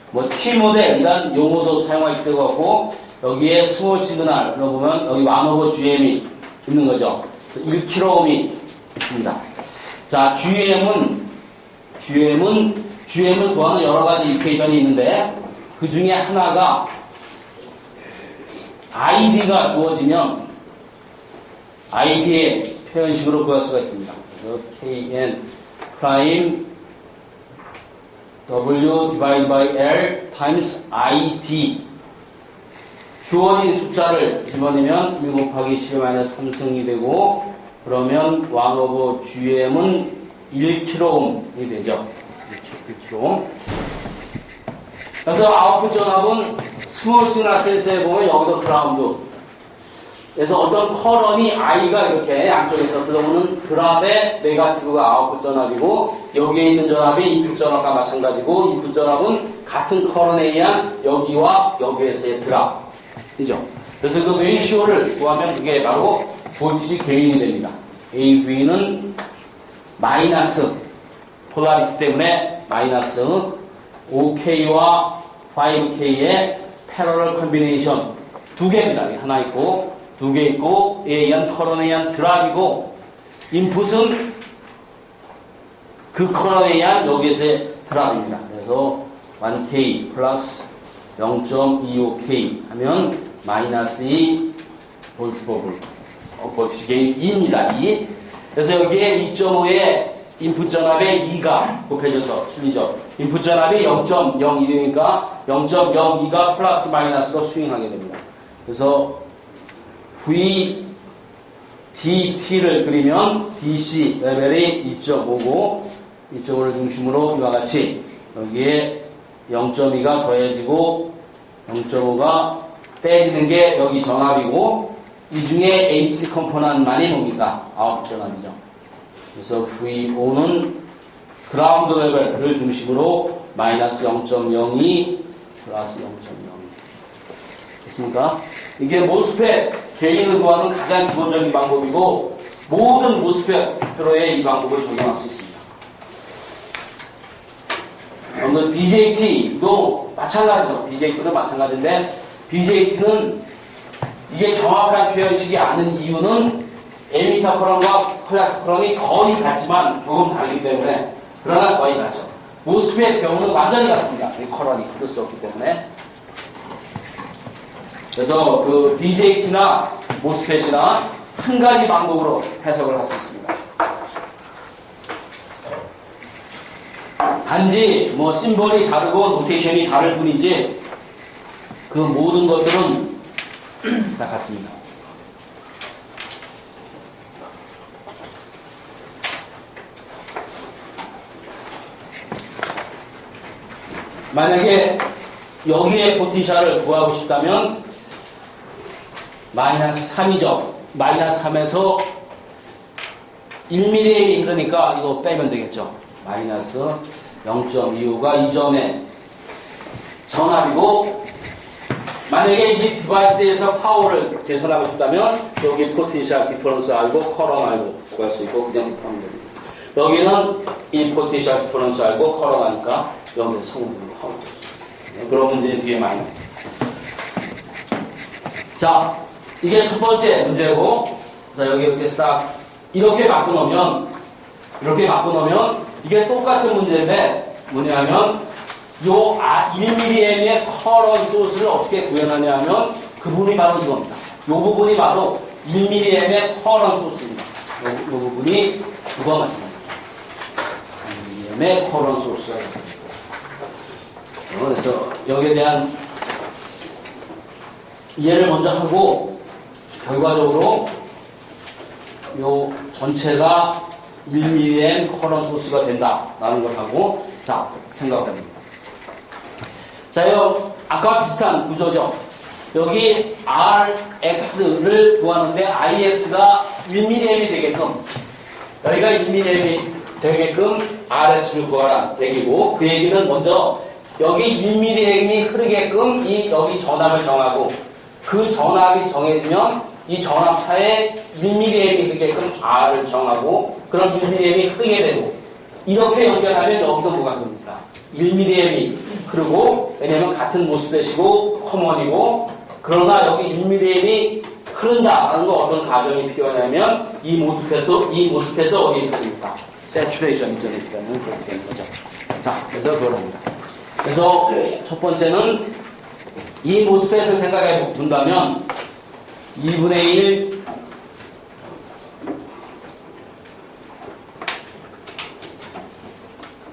뭐 T모델이란 용어도 사용할 때가 없고 여기에 스몰 시그널로 보면 여기 1/GM이 있는 거죠. 1kΩ이 있습니다. 자, GM을 구하는 여러 가지 이퀘이션이 있는데 그 중에 하나가 ID가 주어지면 ID의 표현식으로 구할 수가 있습니다. KN 프라임 W divided by L times ID 주어진 숫자를 집어내면 1 곱하기 10-3승이 되고 그러면 1/GM은 1kΩ이 되죠. 1kΩ. 그래서 아웃풋 전압은 스몰 시그널 센서에 보면 여기도 그라운드. 그래서 어떤 커런이 I가 이렇게 양쪽에서 들어오는 드랍의 네가티브가 아웃풋 전압이고 여기에 있는 전압이 인풋 전압과 마찬가지고 인풋 전압은 같은 커런에 의한 여기와 여기에서의 드랍이죠. 그래서 그 레이시오를 구하면 그게 바로 볼티지 게인이 됩니다. AV는 마이너스 폴라리티 때문에 마이너스 5K와 5K의 패러럴 컨비네이션 두 개입니다. 하나 있고 두 개 있고 A에 의한 커런에 의한 드랍이고 인풋은 그 커런에 의한 여기에서의 드랍입니다. 그래서 1K 플러스 0.25K 하면 마이너스 2 볼트 퍼 볼트 볼티지 게인 2입니다. 2. 그래서 여기에 2.5의 인풋 전압에 2가 곱해져서 실리죠. 인풋 전압이 0.01이니까 0.02가 플러스 마이너스로 스윙하게 됩니다. 그래서 VDT를 그리면 DC 레벨이 2.5고 2.5를 중심으로 이와 같이 여기에 0.2가 더해지고 0.5가 빼지는 게 여기 전압이고 이 중에 AC 컴포넌트만이 뭡니까? 아웃풋 전압이죠. 그래서 VO는 그라운드 레벨을 중심으로 마이너스 0.02 플러스 0.02 됐습니까? 이게 모스펫 게인을 구하는 가장 기본적인 방법이고 모든 모스펫 프로에 이 방법을 적용할 수 있습니다. 오늘 BJT도 마찬가지죠. BJT도 마찬가지인데 BJT는 이게 정확한 표현식이 아닌 이유는 에미터 커런과 콜렉터 커런이 거의 같지만 조금 다르기 때문에 그러나 거의 같죠. 모스펫 경우는 완전히 같습니다. 이 커런이 그럴 수 없기 때문에. 그래서 그 BJT나 모스펫이나 한 가지 방법으로 해석을 할 수 있습니다. 단지 뭐 심볼이 다르고 노테이션이 다를 뿐이지 그 모든 것들은 다 같습니다. 만약에 여기에 포텐셜을 구하고 싶다면 마이너스 3이죠. 마이너스 3에서 1mm이 흐르니까 이거 빼면 되겠죠. 마이너스 0.25가 이 점의 전압이고, 만약에 이 디바이스에서 파워를 계산하고 싶다면 여기 포텐셜 디퍼런스 알고 커런 알고 구할 수 있고 그냥 하면 됩니다. 여기는 이 포텐셜 디퍼런스 알고 커런 하니까 여기에 성분으로 파워를 줄 수 있어요. 그런 문제 뒤에 많이 나옵니다. 자, 이게 첫 번째 문제고, 자, 여기 이렇게 싹 이렇게 바꿔놓으면 이게 똑같은 문제인데 뭐냐면 요 1mm의 커런 소스를 어떻게 구현하냐면 그 부분이 바로 이겁니다. 요 부분이 바로 1mm의 커런 소스입니다. 요 부분이 그거 마찬가지입니다. 1mm의 커런 소스가 그래서 여기에 대한 이해를 먼저 하고 결과적으로 요 전체가 1mm의 커런 소스가 된다라는 걸 하고 자 생각합니다. 자, 요 아까 비슷한 구조죠. 여기 Rx를 구하는데 Ix가 1mm이 되게끔 여기가 1mm이 되게끔 Rs를 구하라 얘기고, 그 얘기는 먼저 여기 1mm이 흐르게끔 이 여기 전압을 정하고 그 전압이 정해지면 이 전압차에 1mm이 흐르게끔 R을 정하고 그럼 1mm이 흐르게 되고, 이렇게 연결하면 여기도 뭐가 됩니까? 1mm이 흐르고, 왜냐면 같은 모스펫이고 커먼이고, 그러나 여기 1mm이 흐른다라는 거 어떤 가정이 필요하냐면 이 모스펫도 어디에 있습니까? 세츄레이션 이전에 있다는 그렇게 되는 거죠. 자, 그래서 그걸 합니다. 그래서 첫 번째는 이 모스펫을 생각해 본다면 2분의 1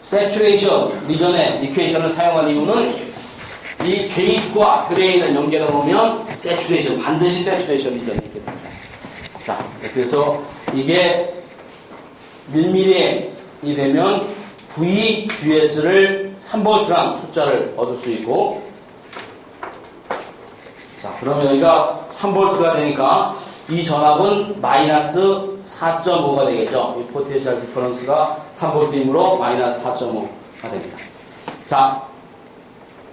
세츄레이션 리전의 이퀘이션을 사용한 이유는 이 게이트와 드레인을 연결해 보면 세츄레이션, 반드시 세츄레이션 리전이 있게 됩니다. 자, 그래서 이게 1mm이 되면 VGS를 3V라는 숫자를 얻을 수 있고, 자, 그러면 여기가 3V가 되니까 이 전압은 마이너스 4.5가 되겠죠. 이 포텐셜 디퍼런스가 3V이므로 마이너스 4.5가 됩니다. 자,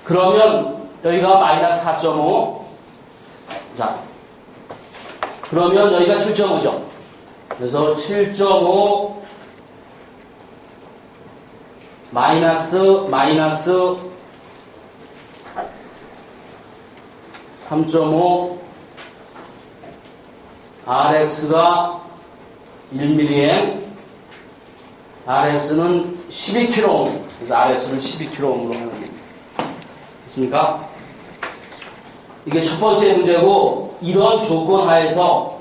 그러면 여기가 마이너스 4.5. 자, 그러면 여기가 7.5죠. 그래서 7.5 마이너스 3.5 RS가 1mA, RS는 12kΩ, 그래서 RS를 12kΩ으로 하는 겁니다. 됐습니까? 이게 첫 번째 문제고, 이런 조건 하에서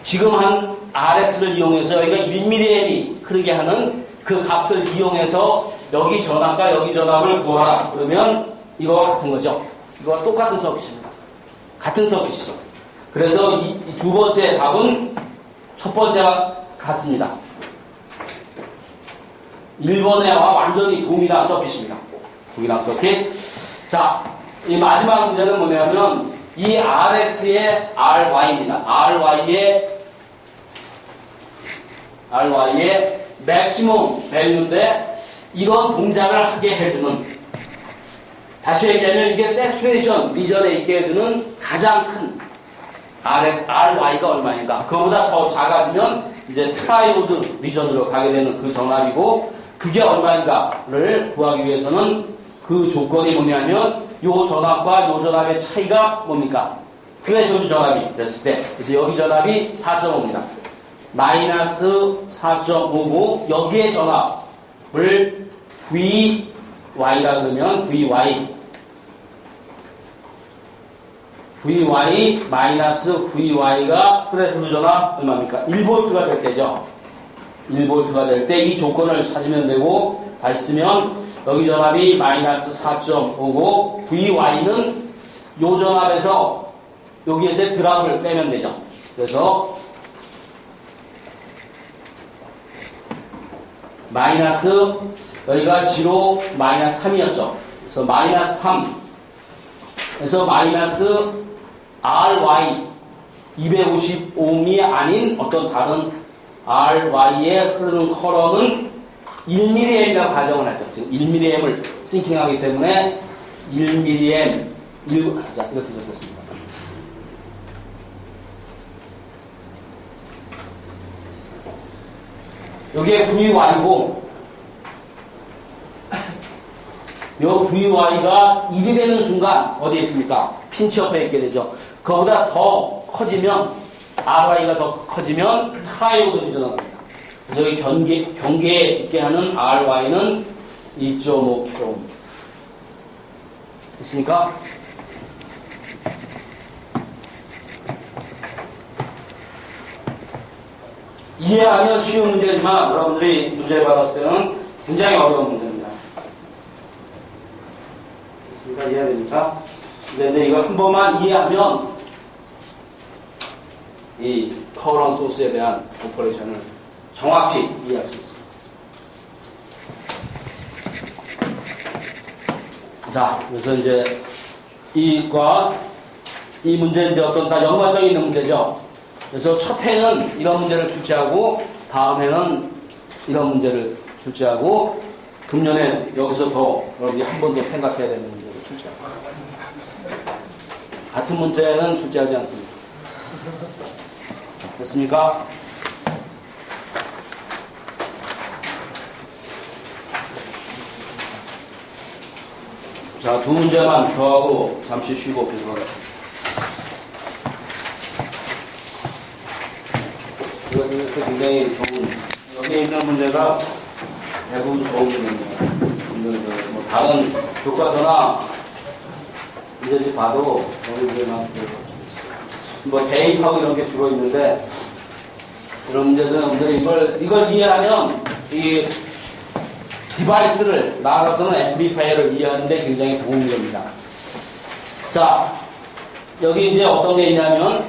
지금 한 RX를 이용해서 여기가 1mA이 흐르게 하는 그 값을 이용해서 여기 전압과 여기 전압을 구하라. 그러면 이거와 같은 거죠. 이거와 똑같은 서킷입니다. 같은 서킷이죠. 그래서 이 두 번째 답은 첫 번째와 같습니다. 1번에와 완전히 동일한 서킷입니다. 동일한 서킷. 자, 이 마지막 문제는 뭐냐면 이 RX의 RY입니다. RY의 맥시멈 밸류인데 이런 동작을 하게 해주는, 다시 얘기하면 이게 세츄레이션 리전에 있게 해주는 가장 큰 RY가 얼마인가, 그거보다 더 작아지면 이제 트라이오드 리전으로 가게 되는 그 전압이고, 그게 얼마인가를 구하기 위해서는 그 조건이 뭐냐면 요 전압과 요 전압의 차이가 뭡니까? 휴대전류 전압이 됐을 때. 그래서 여기 전압이 4.5입니다. 마이너스 4.5고 여기에 전압을 VY라 그러면 VY 마이너스 VY가 휴대전류 전압 얼마입니까? 1V가 될 때죠. 1V가 될 때 이 조건을 찾으면 되고 다 있으면 여기 전압이 마이너스 4.5고 VY는 요 전압에서 여기에서 드랍을 빼면 되죠. 그래서 마이너스 여기가 0 마이너스 3이었죠. 그래서 마이너스 3 그래서 마이너스 RY 255미 아닌 어떤 다른 RY에 흐르는 커런은 1mA라고 가정을 하죠. 지금 1mA를 싱킹하기 때문에 1mA 자, 이렇게 적겠습니다. 여기에 VY고 요 VY가 1이 되는 순간 어디에 있습니까? 핀치 옆에 있게 되죠. 그거보다 더 커지면 RY가 더 커지면 트라이오드 유전합니다. 그래서 여기 경계에 있게 하는 RY는 2.5kΩ 있습니까? 이해하면 쉬운 문제지만 여러분들이 문제를 받았을 때는 굉장히 어려운 문제입니다. 됐습니까? 이해됩니까? 근데 이거 한 번만 이해하면 이 커런 소스에 대한 오퍼레이션을 정확히 이해할 수 있습니다. 자, 그래서 이제 이 문제는 이제 어떤 다 연관성이 있는 문제죠. 그래서 첫 해는 이런 문제를 출제하고 다음 해는 이런 문제를 출제하고 금년에 여기서 더 여러분이 한 번 더 생각해야 되는 문제를 출제하고 같은 문제는 출제하지 않습니다. 됐습니까? 자, 두 문제만 더 하고 잠시 쉬고 계속 하겠습니다. 이것은 굉장히 좋은, 여기 있는 문제가 대부분 좋은 문제입니다. 뭐 다른 교과서나 문제집 봐도 여기 뭐 대입하고 이런 게 주로 있는데 이런 문제들은 이걸 이해하면 이 디바이스를 나아가서는 앰플리파이어를 이해하는데 굉장히 도움이 됩니다. 자, 여기 이제 어떤 게 있냐면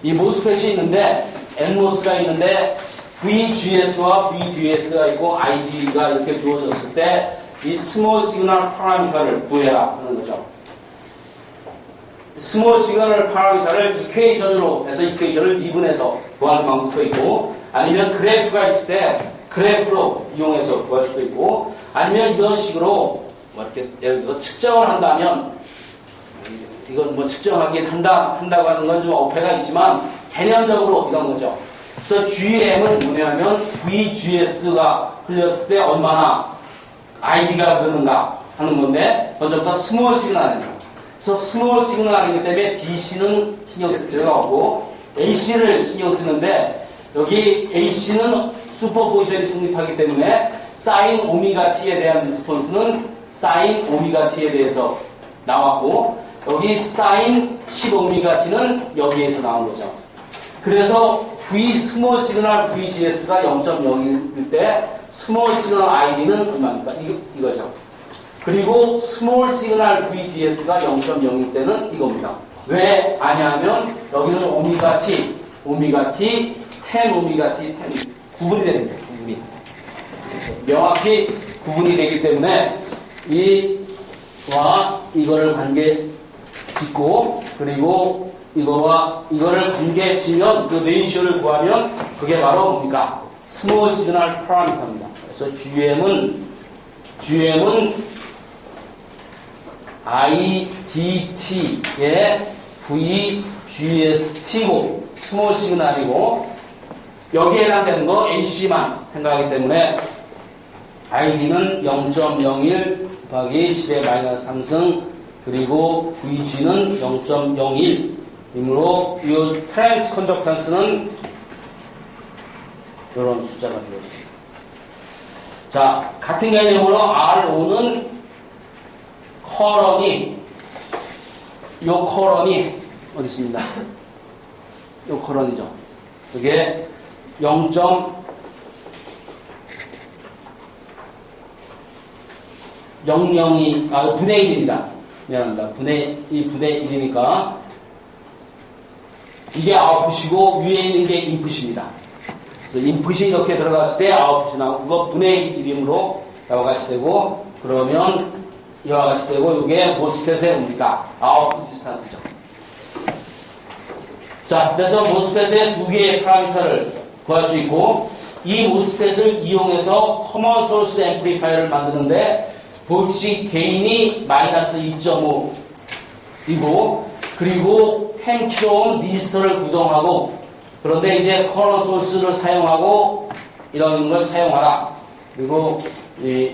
이 모스펫이 있는데 NMOS가 있는데 VGS와 VDS가 있고 ID가 이렇게 주어졌을 때 이 스몰 시그널 파라미터를 구해야 하는 거죠. 스몰 시그널 파라미터를 이퀘이션으로 해서 이퀘이션을 미분해서 구하는 방법도 있고 아니면 그래프가 있을 때 그래프로 이용해서 구할 수도 있고 아니면 이런 식으로 뭐 이렇게 예를 들어서 측정을 한다면 이건 뭐 측정하긴 한다고 하는 건 좀 어폐가 있지만 개념적으로 이런 거죠. 그래서 GM은 뭐냐면 VGS가 흘렸을 때 얼마나 ID가 흐르는가 하는 건데 먼저부터 스몰 시그널입니다. 그래서 스몰 시그널이기 때문에 DC는 신경 쓸 필요가 없고 AC를 신경 쓰는데 여기 AC는 슈퍼포지션이 성립하기 때문에 사인 오메가 T에 대한 리스폰스는 사인 오메가 T에 대해서 나왔고 여기 사인 10오메가 T는 여기에서 나온 거죠. 그래서 V 스몰 시그널 VGS가 0.0일 때 스몰 시그널 ID는 얼마입니까? 이거죠. 그리고 스몰 시그널 VDS가 0.0일 때는 이겁니다. 왜 아냐면 여기는 오메가 T, 10 오메가 T, 10 구분이 됩니다. 구분이. 명확히 구분이 되기 때문에 이와 이거를 관계 짓고 그리고 이거를 관계 지면 그 레이시오를 구하면 그게 바로 뭡니까? 스몰 시그널 파라미터입니다. 그래서 GM은 IDT의 VGST고 스몰 시그널이고 여기에 해당되는 거 AC만 생각하기 때문에 ID는 0.01 곱하기 10의 마이너스 3승 그리고 VG는 0.01이므로 이 트랜스 컨덕턴스는 이런 숫자가 주어집니다. 자, 같은 개념으로 RO는 커런이 어디 있습니다. 요 커런이죠. 이게 0.00이 분의 1입니다. 미안합니다. 분의 1이니까 이게 아웃풋이고 위에 있는 게 인풋입니다. 그래서 인풋이 이렇게 들어갔을 때 아웃풋이 나오고 그거 분의 1이므로 이와 같이 되고 그러면 이와 같이 되고 이게 모스펫의 뭡니까? 아웃풋 디스턴스죠. 자, 그래서 모스펫의 두 개의 파라미터를 구할 수 있고 이 모스펫을 이용해서 커먼 소스 앰플리파이어를 만드는데 볼식 게인이 마이너스 2.5이고 그리고 10kΩ 리지스터를 구동하고 그런데 이제 커먼 소스를 사용하고 이런 걸 사용하라. 그리고 이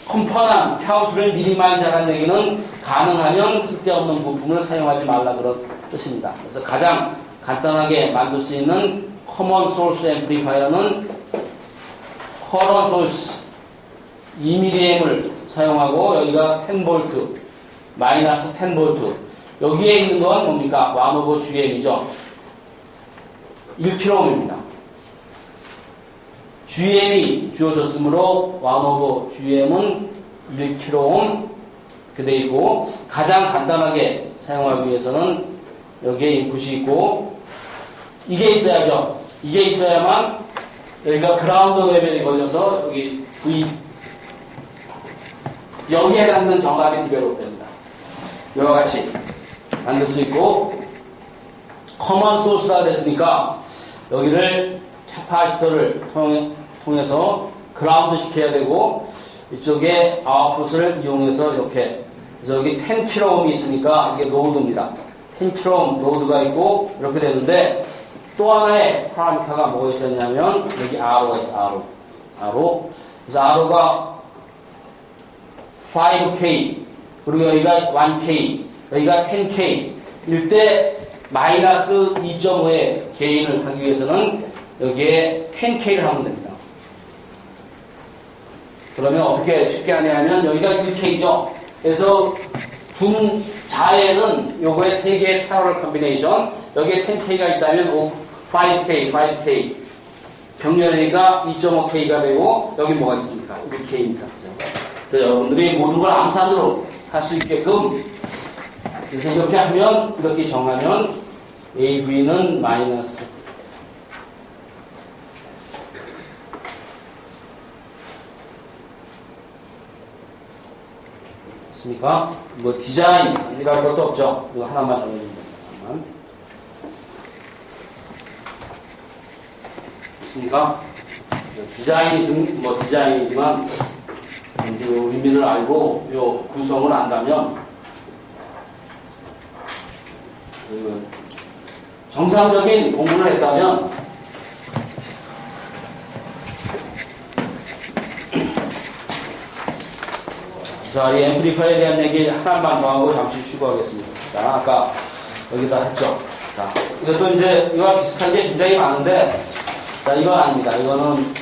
컴퍼넌트 카운트를 미니마이즈 하라는 얘기는 가능하면 쓸데없는 부품을 사용하지 말라 그런 뜻입니다. 그래서 가장 간단하게 만들 수 있는 커먼 소스 앰플리파이어는 커런 소스 2mA를 사용하고 여기가 10V 마이너스 10V 여기에 있는 건 뭡니까? 1/GM이죠. 1kΩ입니다. GM이 주어졌으므로 1/GM은 1kΩ 이렇게 되어 있고 가장 간단하게 사용하기 위해서는 여기에 인풋이 있고 이게 있어야죠. 이게 있어야만 여기가 그라운드 레벨이 걸려서 여기 V 여기에 해당되는 정답이 디벨롭 됩니다. 이와 같이 만들 수 있고 커먼 소스가 됐으니까 여기를 캐파시터를 통해서 그라운드 시켜야 되고 이쪽에 아웃풋을 이용해서 이렇게 그래서 여기 10kΩ이 있으니까 이게 로드입니다. 10kΩ 로드가 있고 이렇게 되는데 또 하나의 파라미터가 뭐가 있었냐면 여기 R가 있어. R. 그래서 R가 5K 그리고 여기가 1K 여기가 10K 일 때 마이너스 2.5의 게인을 하기 위해서는 여기에 10K를 하면 됩니다. 그러면 어떻게 쉽게 하냐면 여기가 1K죠. 그래서 분자에는 요거의 3개의 패러럴 컴비네이션 여기에 10K가 있다면 5K 병렬이니까 2.5K가 되고 여기 뭐가 있습니까? 1K입니다. 그래서 여러분들이 모든 걸 암산으로 할 수 있게끔 그래서 이렇게 하면 이렇게 정하면 AV는 마이너스 있습니까? 뭐 디자인이랄 것도 없죠. 이거 하나만 정해주면 됩니다. 있습니까? 디자인이지만 이제 의미를 알고 요 구성을 안다면 정상적인 공부를 했다면 자, 이 앰플리파이어에 대한 얘기 하나만 더 하고 잠시 쉬고 하겠습니다. 자, 아까 여기다 했죠. 자, 이것도 이제 이와 비슷한 게 굉장히 많은데 자, 이건 아닙니다. 이거는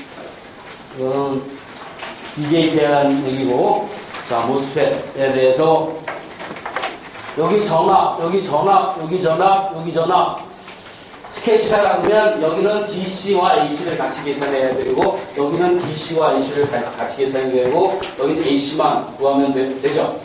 BJT에 대한 얘기고 자, 모스펫에 대해서 여기 전압, 여기 전압, 여기 전압, 여기 전압 스케치가 나오면 여기는 DC와 AC를 같이 계산해야 되고 여기는 DC와 AC를 같이 계산해야 되고 여기는 AC만 구하면 되죠.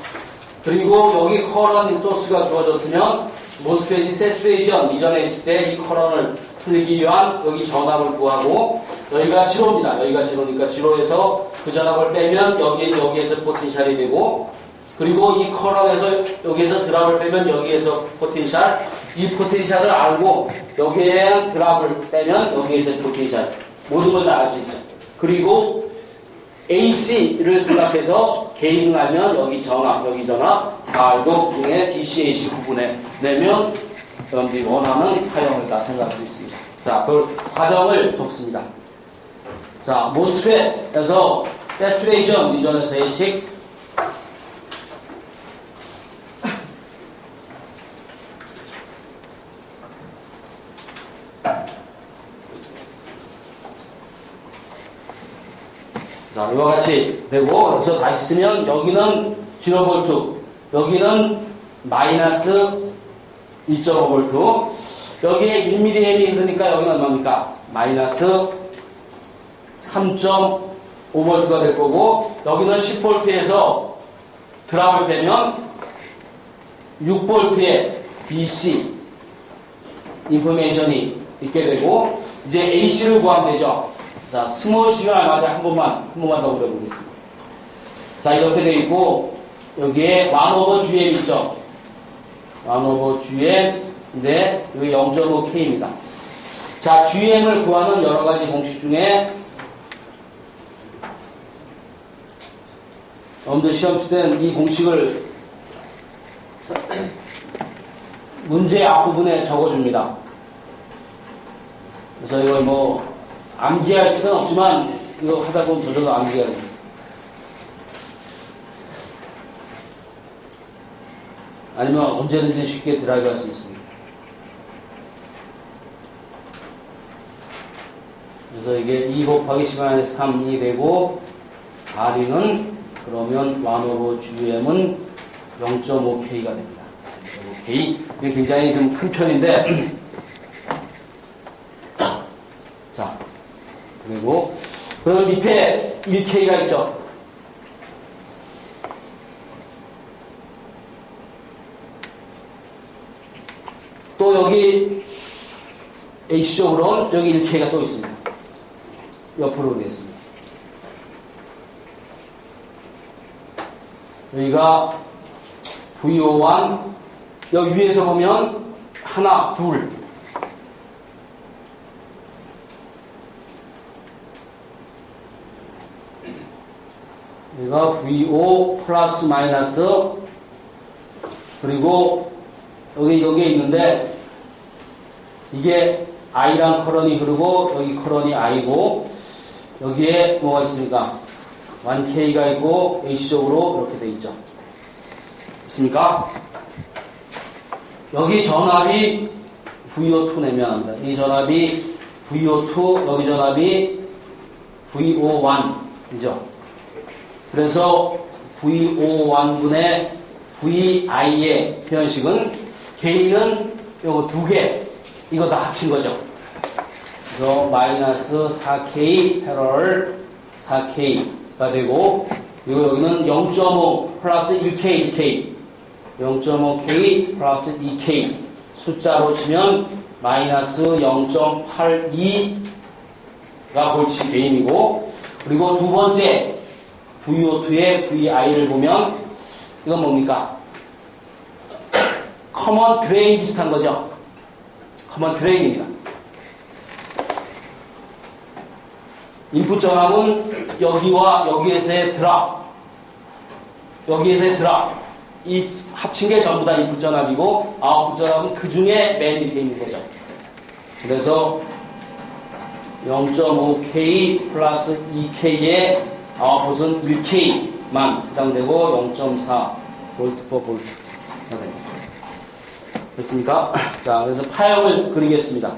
그리고 여기 커런 소스가 주어졌으면 모스펫이 세츄레이션 이전에 있을 때 이 커런을 풀리기 위한 여기 전압을 구하고 여기가 지로입니다. 여기가 지로니까 지로에서 그 전압을 빼면 여기에서 포텐셜이 되고 그리고 이 커런에서 여기에서 드랍을 빼면 여기에서 포텐셜 이 포텐셜을 알고 여기에 대한 드랍을 빼면 여기에서 포텐셜 모든 걸 다 알 수 있죠. 그리고 AC를 생각해서 게인을 하면 여기 전압 여기 전압 다 알고 중에 DC, AC 구분해 내면 여러분들이 원하는 파형을 다 생각할 수 있습니다. 자, 그 과정을 적습니다. 자, 모스펫에서 saturation 유전에서의 식. 자, 이와 같이 되고, 그래서 다시 쓰면 여기는 0V, 여기는 마이너스 2.5V, 여기에 1mA이 흐르니까 여기는 얼마입니까? 마이너스 3.5V가 될 거고, 여기는 10V에서 드랍을 빼면 6V의 DC 인포메이션이 있게 되고, 이제 AC를 구하면 되죠. 자, 스몰 시간 알마다 한 번만 더 그려보겠습니다. 자, 이렇게 되어 있고, 여기에 1/GM 있죠? 1/GM, 근데 여기 0.5K입니다. 자, GM을 구하는 여러 가지 공식 중에, 여러분들 시험 칠 때는 이 공식을 문제 앞부분에 적어줍니다. 그래서 이걸 뭐, 암기할 필요는 없지만, 이거 하다 보면 저절로 암기가 됩니다. 아니면 언제든지 쉽게 드라이브 할 수 있습니다. 그래서 이게 2 곱하기 10^3 3이 되고, R는 그러면 1/GM은 0.5K가 됩니다. 0.5K. 이게 굉장히 좀 큰 편인데, 자, 그리고, 그럼 밑에 1K가 있죠. 또 여기 H쪽으로는 여기 1K가 또 있습니다. 옆으로 되겠습니다. 여기가 VO1, 여기 위에서 보면 하나, 둘. 여기가 VO 플러스 마이너스, 그리고 여기에 있는데, 이게 I랑 커런이 흐르고, 여기 커런이 I고, 여기에 뭐가 있습니까? 1K가 있고, H쪽으로 이렇게 돼 있죠. 있습니까? 여기 전압이 VO2 내면 합니다. 이 전압이 VO2, 여기 전압이 VO1이죠. 그래서 VO1분의 VI의 표현식은 개인은 요거 두 개, 이거 다 합친 거죠. 그래서 마이너스 4K 패러럴 4K가 되고, 그리고 여기는 0.5 플러스 1K, 1K, 0.5K 플러스 2K 숫자로 치면 마이너스 0.82가 볼치 개인이고, 그리고 두 번째 VO2의 VI를 보면 이건 뭡니까? 커먼 드레인 비슷한 거죠. 커먼 드레인입니다. 인풋 전압은 여기와 여기에서의 드랍, 여기에서의 드랍, 이 합친 게 전부 다 인풋 전압이고, 아웃풋 전압은 그 중에 맨 밑에 있는 거죠. 그래서 0.5K 플러스 2K의 아웃풋은 1K만 해당되고 0.4 볼트 퍼 볼트. 됐습니까? 자, 그래서 파형을 그리겠습니다.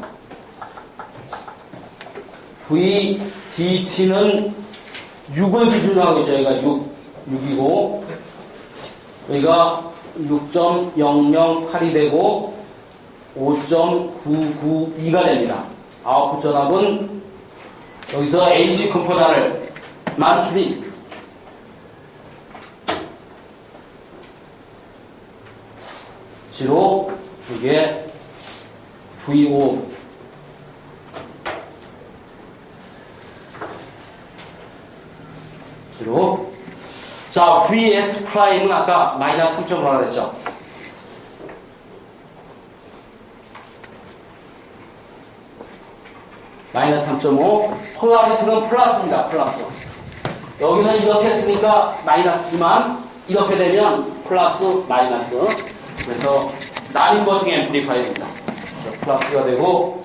VDT는 6을 기준으로 하고 있죠. 여기가 6이고, 여기가 6.008이 되고 5.992가 됩니다. 아웃풋 전압은 여기서 AC 컴포너를 만추리 지로 이게 VO 지로. 자, VS 프라임은 아까 마이너스 3.5라고 그랬죠. 마이너스 3.5. 폴라리티는 플러스입니다. 플러스. 여기는 이렇게 했으니까 마이너스지만 이렇게 되면 플러스 마이너스. 그래서 난인버팅 앰플리파이어입니다. 그래서 플러스가 되고,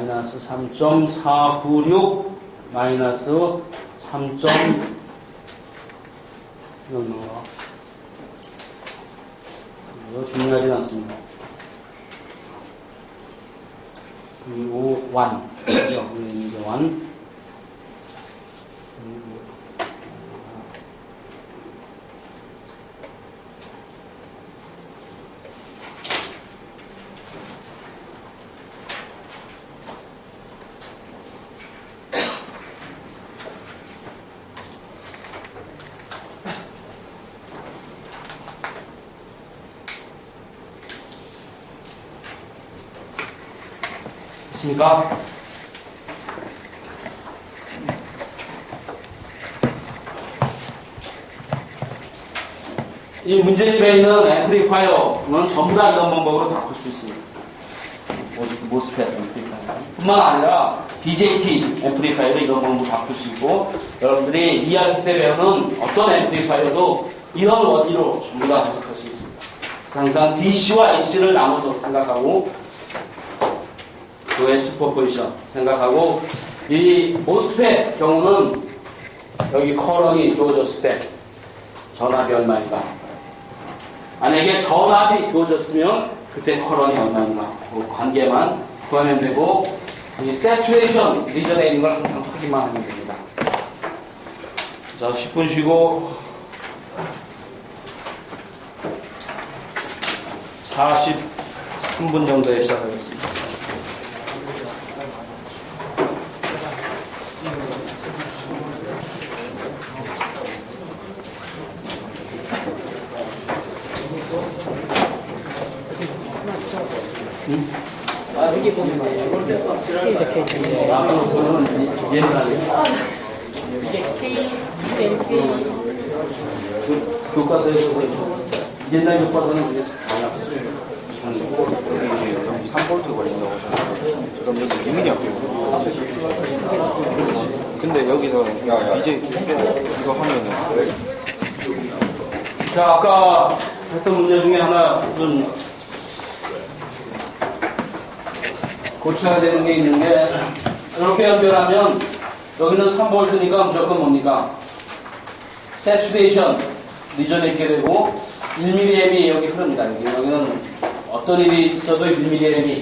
마이너스 3.496 마이너스 3. 이거 중요하진 않습니다. 그리고 1. 그죠? 이게 1. 있습니까? 이 문제집에 있는 앰플리파이어는 전부 다 이런 방법으로 바꿀 수 있습니다. 모스펫 앰플리파이어 뿐만 아니라 BJT 앰플리파이어도 이런 방법으로 바꿀 수 있고, 여러분들이 2학기 때 배우는 어떤 앰플리파이어도 이런 원리로 전부 다 해석할 수 있습니다. 그래서 항상 DC와 AC를 나눠서 생각하고, 그의 슈퍼포지션 생각하고, 이 모스펫 경우는 여기 커런이 주어졌을 때 전압이 얼마인가, 만약에 전압이 주어졌으면 그때 커런이 얼마인가, 그 관계만 구하면 되고, 이 세츄레이션 리전에 있는 걸 항상 확인만 하면 됩니다. 자, 10분 쉬고 43분 정도에 시작하겠습니다. 여기 보면 K죠, K. 옛날에 이게 K, K. 교과서에서 옛날 교과서는 그게 달랐어요. 3볼트 걸린다고 하셨는데 그럼 여기 리민이 없고 근데 여기서 야 이제 이거 하면은 자, 아까 했던 문제 중에 하나 좀 고쳐야 되는 게 있는데, 이렇게 연결하면 여기는 3V니까 무조건 뭡니까? 세츄레이션 리전에 있게 되고 1mA이 여기 흐릅니다. 여기는 어떤 일이 있어도 1mA이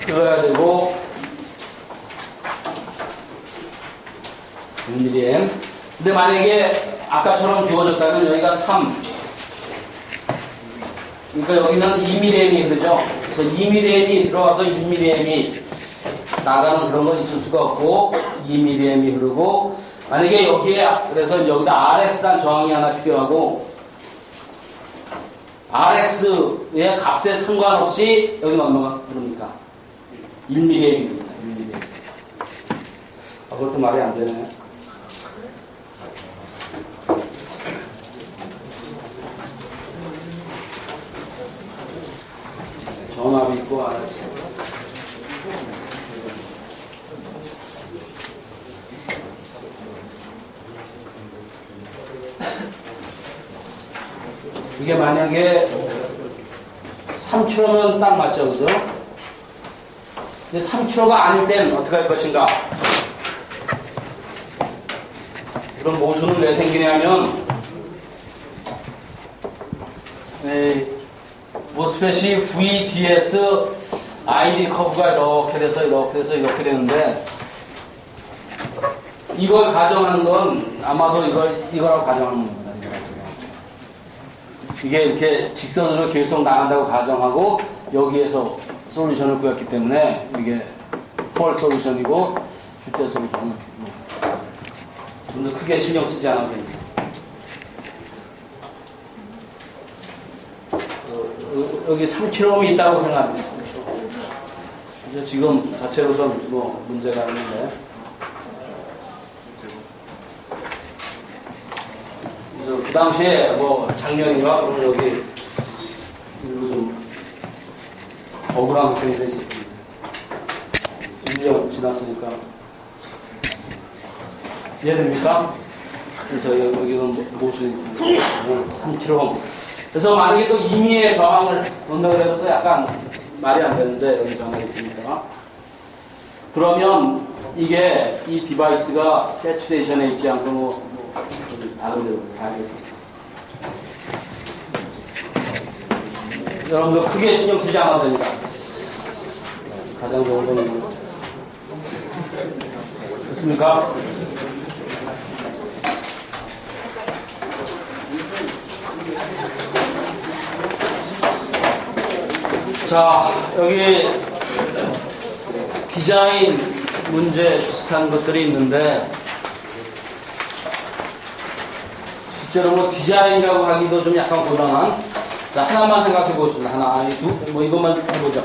흘러야 되고 1mA. 근데 만약에 아까처럼 주어졌다면 여기가 3, 그러니까 여기는 2mA이 흐르죠. 그래서 2mA이 들어와서 1mA이 나가는 그런 건 있을 수가 없고 2mA이 흐르고, 만약에 여기에 그래서 여기다 RX라는 저항이 하나 필요하고, RX의 값에 상관없이 여기는 얼마가 흐릅니까? 1mA입니다. 1mA. 그것도 말이 안 되네. 전압이 있고 RX. 이게 만약에 3kg면 딱 맞죠, 그죠? 근데 3kg가 아닐 때는 어떻게 할 것인가? 그럼 모수는 왜 생기냐면, 모스펫이 VDS ID 커브가 이렇게 돼서 이렇게 되는데, 이걸 가정하는 건 아마도 이거라고 가정하는 겁니다. 이게 이렇게 직선으로 계속 나간다고 가정하고 여기에서 솔루션을 구했기 때문에 이게 폴 솔루션이고, 실제 솔루션은 좀 더 크게 신경 쓰지 않아도 됩니다. 여기 3kg이 있다고 생각합니다. 이제 지금 자체로선 뭐 문제가 있는데, 그 당시에 뭐 작년인가 그러면 여기 일부 좀 억울한 학생들이 있었습니다. 1년 지났으니까 이해됩니까? 그래서 여기는 모수 3kg. 그래서 만약에 또 임의의 저항을 넣는다고 해도 또 약간 말이 안 되는데, 여기 저항이 있으니까 그러면 이게 이 디바이스가 세츄레이션에 있지 않고 다른 데로 가야겠죠. 여러분들 크게 신경 쓰지 않아도 됩니다. 가장 좋은 건 이거. 됐습니까? 자, 여기 디자인 문제 비슷한 것들이 있는데 실제로 뭐 디자인이라고 하기도 좀 약간 곤란한. 자, 하나만 생각해 보겠습니다. 하나, 아니, 뭐 이것만 해보죠.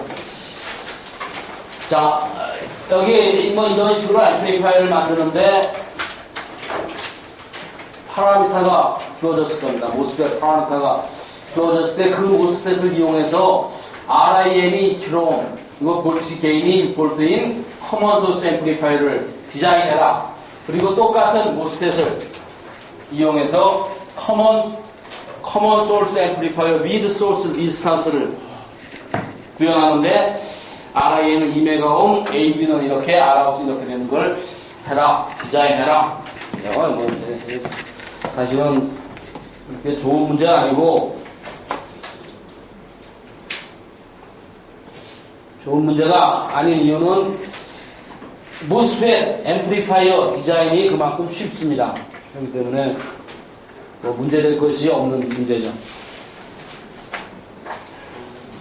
자, 여기 뭐 이런 식으로 앰플리파이어를 만드는데 파라미터가 주어졌을 겁니다. 모스펫 파라미터가 주어졌을 때 그 모스펫을 이용해서 RIN이 2kΩ, 이거 볼트 게인이 6V인 커먼 소스 앰플리파이어를 디자인해라. 그리고 똑같은 모스펫을 이용해서 커먼 소스 앰플리파이어 with 소스 리스탄스를 구현하는데 RIN은 2메가옴, AB는 이렇게, R하우스 이렇게 되는 걸 해라, 디자인해라. 뭐 이제 사실은 그렇게 좋은 문제는 아니고 좋은 문제가 아닌 이유는 모스펫 앰플리파이어 디자인이 그만큼 쉽습니다. 그렇기 때문에 뭐 문제될 것이 없는 문제죠.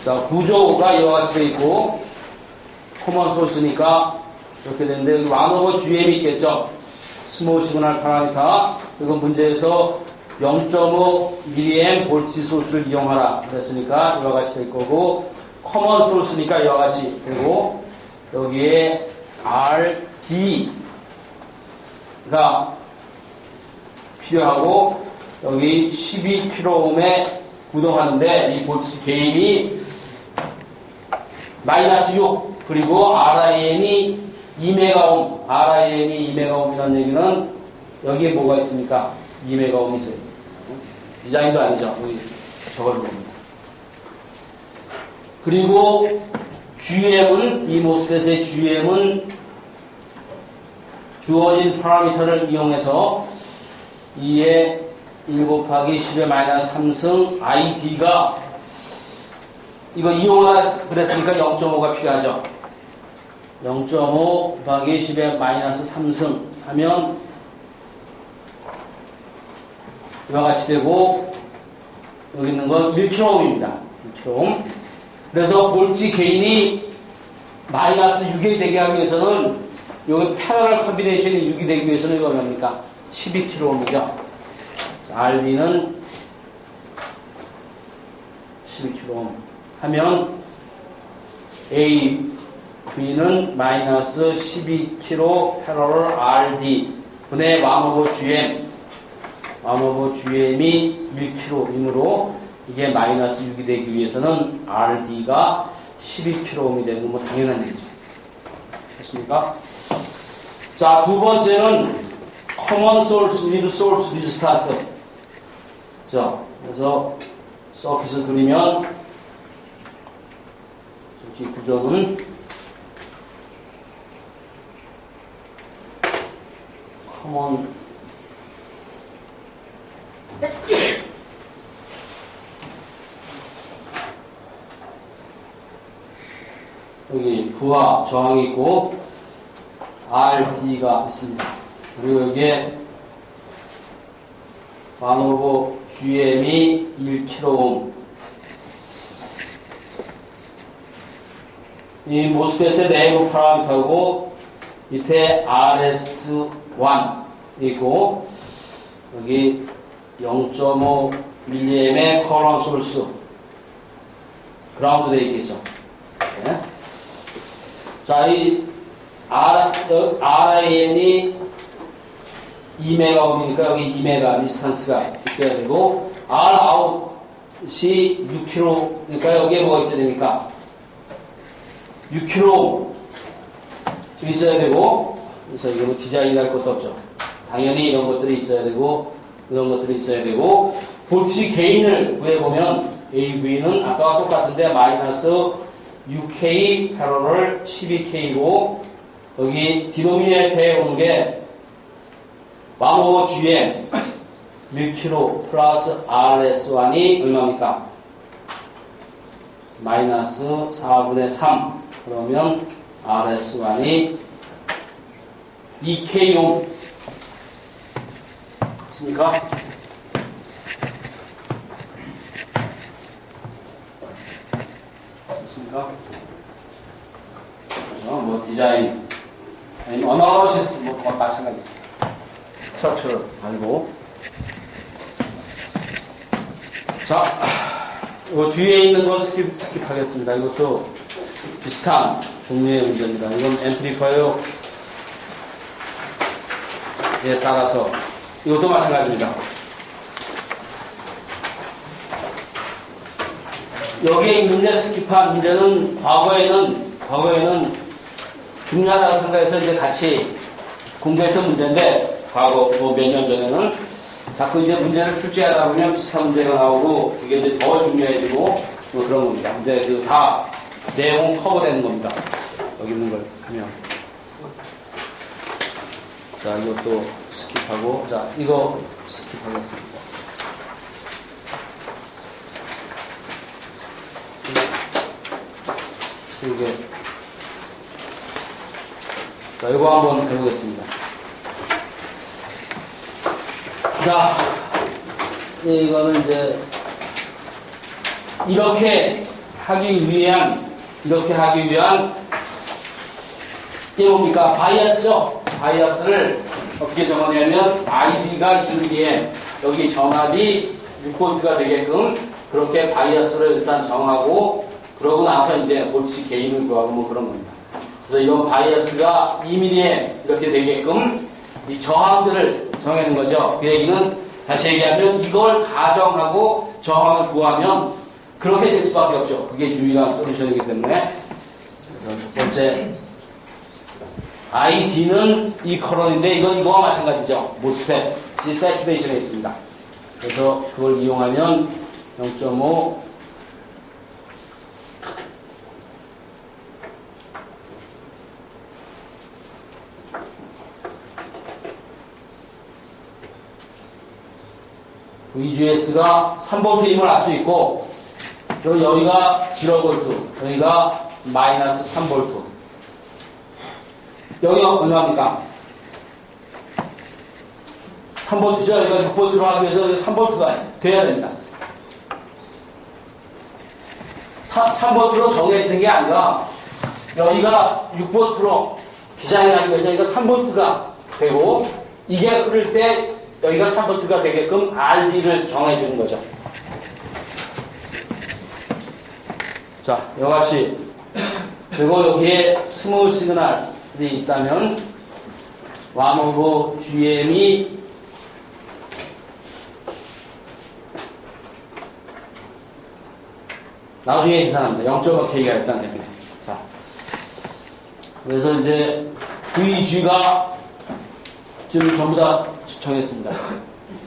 자, 구조가 이와 같이 되어 있고 커먼 소스니까 이렇게 되는데 여기 1/GM이 있겠죠. 스몰 시그널 파라미터. 이건 문제에서 0.5mA 볼티지 소스를 이용하라 그랬으니까 이와 같이 될 거고, 커먼 소스니까 이와 같이 되고, 여기에 RD가 필요하고, 여기 12kΩ에 구동하는데 이 볼티지 게인이 -6, 그리고 RIN이 2메가옴, RIN이 2메가옴이라는 얘기는 여기에 뭐가 있습니까? 2메가옴이 있어요. 디자인도 아니죠. 여기 저걸 봅니다. 그리고 GM은, 이 모스펫의 GM은 주어진 파라미터를 이용해서 2의 1 곱하기 10의 마이너스 3승 ID가 이거 이용하라 그랬으니까 0.5가 필요하죠. 0.5 곱하기 10의 마이너스 3승 하면 이와 같이 되고, 여기 있는 건 1kΩ입니다. 1kΩ. 그래서 볼지 게인이 마이너스 6이 되게 하기 위해서는 여기 패러럴 컨비네이션이 6이 되기 위해서는 이거 뭡니까? 12kΩ이죠. RB는 12kΩ 하면 AV는 마이너스 12kΩ 패러럴 RD 분의 1/GM 1/GM이 1kΩ이므로 이게 마이너스 6이 되기 위해서는 RD가 12kΩ이 되는 뭐 당연한 얘기죠. 됐습니까? 자, 두 번째는 common source with source resistance. 자, 그래서 서킷을 그리면 이 구조는 common 여기 부하 저항이 있고 RD가 있습니다. 그리고 여기에 1/GM이 1kΩ. 이 모스펫의 내부 파라미터고 밑에 RS1 있고 여기 0.5mA의 커런 소스 그라운드 되어 있겠죠. 네. 자, 이 RIN이 2메가옴이니까 여기 2메가 리스탄스가 있어야 되고, Rout이 6kΩ니까 여기에 뭐가 있어야 됩니까? 6kΩ 있어야 되고, 그래서 이거 디자인할 것도 없죠. 당연히 이런 것들이 있어야 되고, 이런 것들이 있어야 되고, 볼티지 게인을 구해보면 AV는 아까와 똑같은데 마이너스 6K 패러럴 12K고 여기 디노미네이터에 온 게 1 GM 1kg 플러스 RS1이 얼마입니까? 마이너스 4분의 3. 그러면 RS1이 2K옴. 맞습니까? 맞습니까? 뭐 디자인, 아니면 어나리시스 뭐 마찬가지. 스트럭처 아니고. 자, 이 뒤에 있는 건 스킵하겠습니다. 이것도 비슷한 종류의 문제입니다. 이건 앰플리파이어에 따라서 이것도 마찬가지입니다. 여기에 있는데 스킵한 문제는 과거에는 중요하다고 생각해서 이제 같이 공부했던 문제인데, 과거 뭐 몇 년 전에는 자꾸 이제 문제를 출제하다 보면 비슷한 문제가 나오고 이게 이제 더 중요해지고 뭐 그런 겁니다. 근데 그 다 내용 커버되는 겁니다. 여기 있는 걸 하면. 자, 이것도 스킵하고, 자, 이거 스킵하겠습니다. 이게. 자, 이거 한번 해보겠습니다. 자, 이거는 이제 이렇게 하기 위한 이게 뭡니까? 바이어스죠? 바이어스를 어떻게 정하냐면 ID가 2mm에 여기 전압이 6V가 되게끔 그렇게 바이어스를 일단 정하고, 그러고 나서 이제 볼트 게인을 구하고 뭐 그런 겁니다. 그래서 이런 바이어스가 2mm에 이렇게 되게끔 이 저항들을 정하는 거죠. 그 얘기는 다시 얘기하면 이걸 가정하고 저항을 구하면 그렇게 될 수밖에 없죠. 그게 유일한 솔루션이기 때문에. 그래서 첫 번째 ID는 이 커런인데 이건 이거와 마찬가지죠. 모스펫 C세츄레이션에 있습니다. 그래서 그걸 이용하면 0.5 VGS가 3V임을 알 수 있고, 그리고 여기가 0V, 여기가 마이너스 3V. 여기가 얼마입니까? 3V죠? 여기가 6V로 하기 위해서 3V가 돼야 됩니다. 3V로 정해지는 게 아니라, 여기가 6V로 디자인하기 위해서 여기가 3V가 되고, 이게 흐를 때 여기가 3V가 되게끔 RD를 정해주는 거죠. 자, 이와같이. 그리고 여기에 스몰 시그널이 있다면, 1 GM이 나중에 계산합니다. 0.5K가 일단 됩니다. 자, 그래서 이제 VG가 지금 전부 다 정했습니다.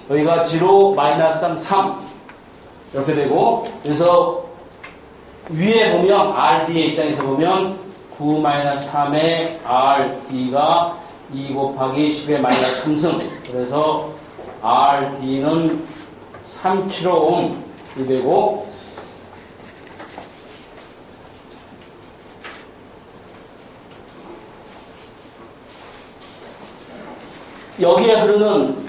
여기가 0, 마이너스 3, 3 이렇게 되고, 그래서 위에 보면 RD의 입장에서 보면 9 마이너스 3의 RD가 2 곱하기 10의 마이너스 3승. 그래서 RD는 3kΩ이 되고, 여기에 흐르는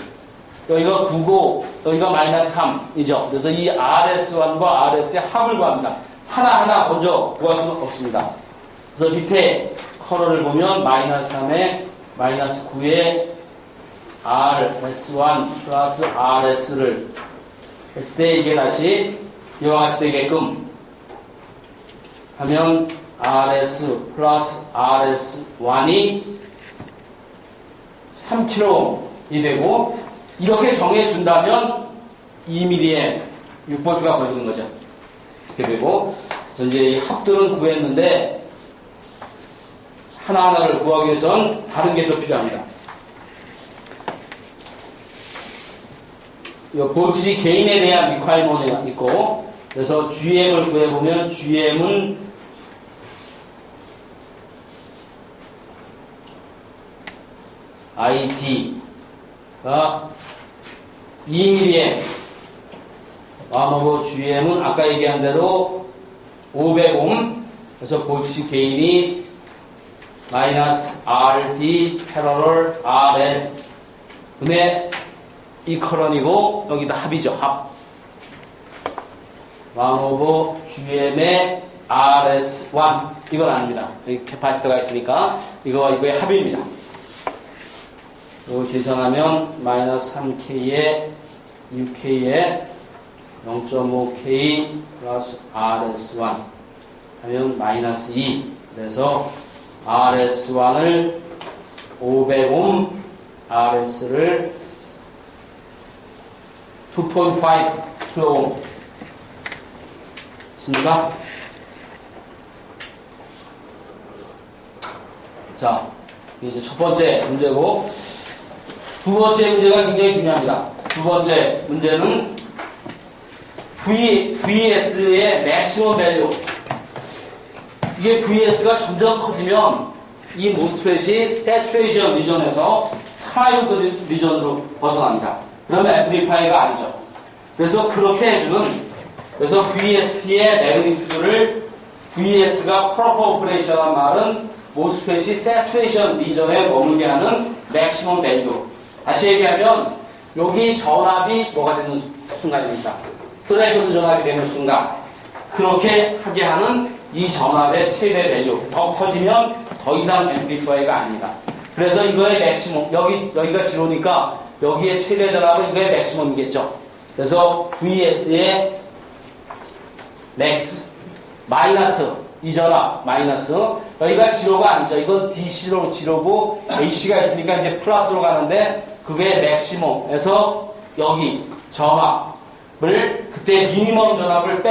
여기가 9고 여기가 마이너스 3이죠. 그래서 이 RS1과 RS의 합을 구합니다. 하나하나 먼저 구할 수는 없습니다. 그래서 밑에 커러를 보면 마이너스 3에 마이너스 9에 RS1 플러스 RS를 했을 때 이게 다시 이와 같이 되게끔 하면 RS 플러스 RS1이 3kΩ이 되고, 이렇게 정해준다면 2mm에 6V가 걸리는 거죠. 이렇게 되고, 그래서 이제 이 합들은 구했는데, 하나하나를 구하기 위해서는 다른 게 더 필요합니다. 이 볼티지 개인에 대한 리콰이먼이 있고, 그래서 GM을 구해보면 GM은 ID가 2mm에 1 GM은 아까 얘기한 대로 500옴. 그래서 볼트 게인이 마이너스 RD 패러럴 RL. 근데 이 커런이고 여기다 합이죠. 합. 1 GM의 RS1. 이건 아닙니다. 여기 캐파시터가 있으니까 이거의 합입니다. 이거 계산하면 마이너스 3K에 6K에 0.5K 플러스 RS1 하면 마이너스 2. 그래서 RS1을 500옴, RS를 2.5kΩ 있습니까? 자, 이제 첫 번째 문제고, 두 번째 문제가 굉장히 중요합니다. 두 번째 문제는 VS의 맥시멈 밸류. 이게 VS가 점점 커지면 이 모스펫이 세츄레이션 리전에서 트라이오드 리전으로 벗어납니다. 그러면 앰플리파이가 아니죠. 그래서 그렇게 해주는, 그래서 VST의 매그니튜드를 VS가 프로퍼 오퍼레이션한 말은 모스펫이 세츄레이션 리전에 머물게 하는 맥시멈 밸류. 다시 얘기하면 여기 전압이 뭐가 되는 순간입니다. 트레이션드 전압이 되는 순간. 그렇게 하게 하는 이 전압의 최대 밸류. 더 커지면 더 이상 앰플리파이가 아닙니다. 그래서 이거의 맥시멈, 여기가 지로니까 여기에 최대 전압은 이거의 맥시멈이겠죠. 그래서 VS의 맥스, 마이너스, 이 전압, 마이너스, 여기가 지로가 아니죠. 이건 DC로 지로고 AC가 있으니까 이제 플러스로 가는데 그게 맥시멈에서 여기 전압을 그때 미니멈 전압을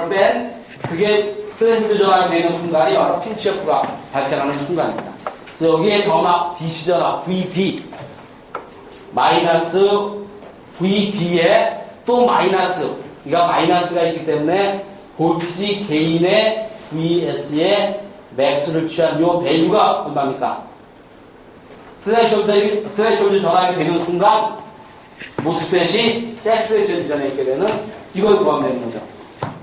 뺀 그게 트렌드 전압이 되는 순간이 바로 핀치어프가 발생하는 순간입니다. 그래서 여기에 전압, DC 전압, VB 마이너스 VB에 또 마이너스, 그러니까 마이너스가 있기 때문에 볼티지 개인의 VS의 맥스를 취한 요 밸류가 얼마입니까? 트레이션드 전압이 되는 순간 모스펫이 세츄레이션 리전에 있게 되는 이걸 구하면 되는 거죠.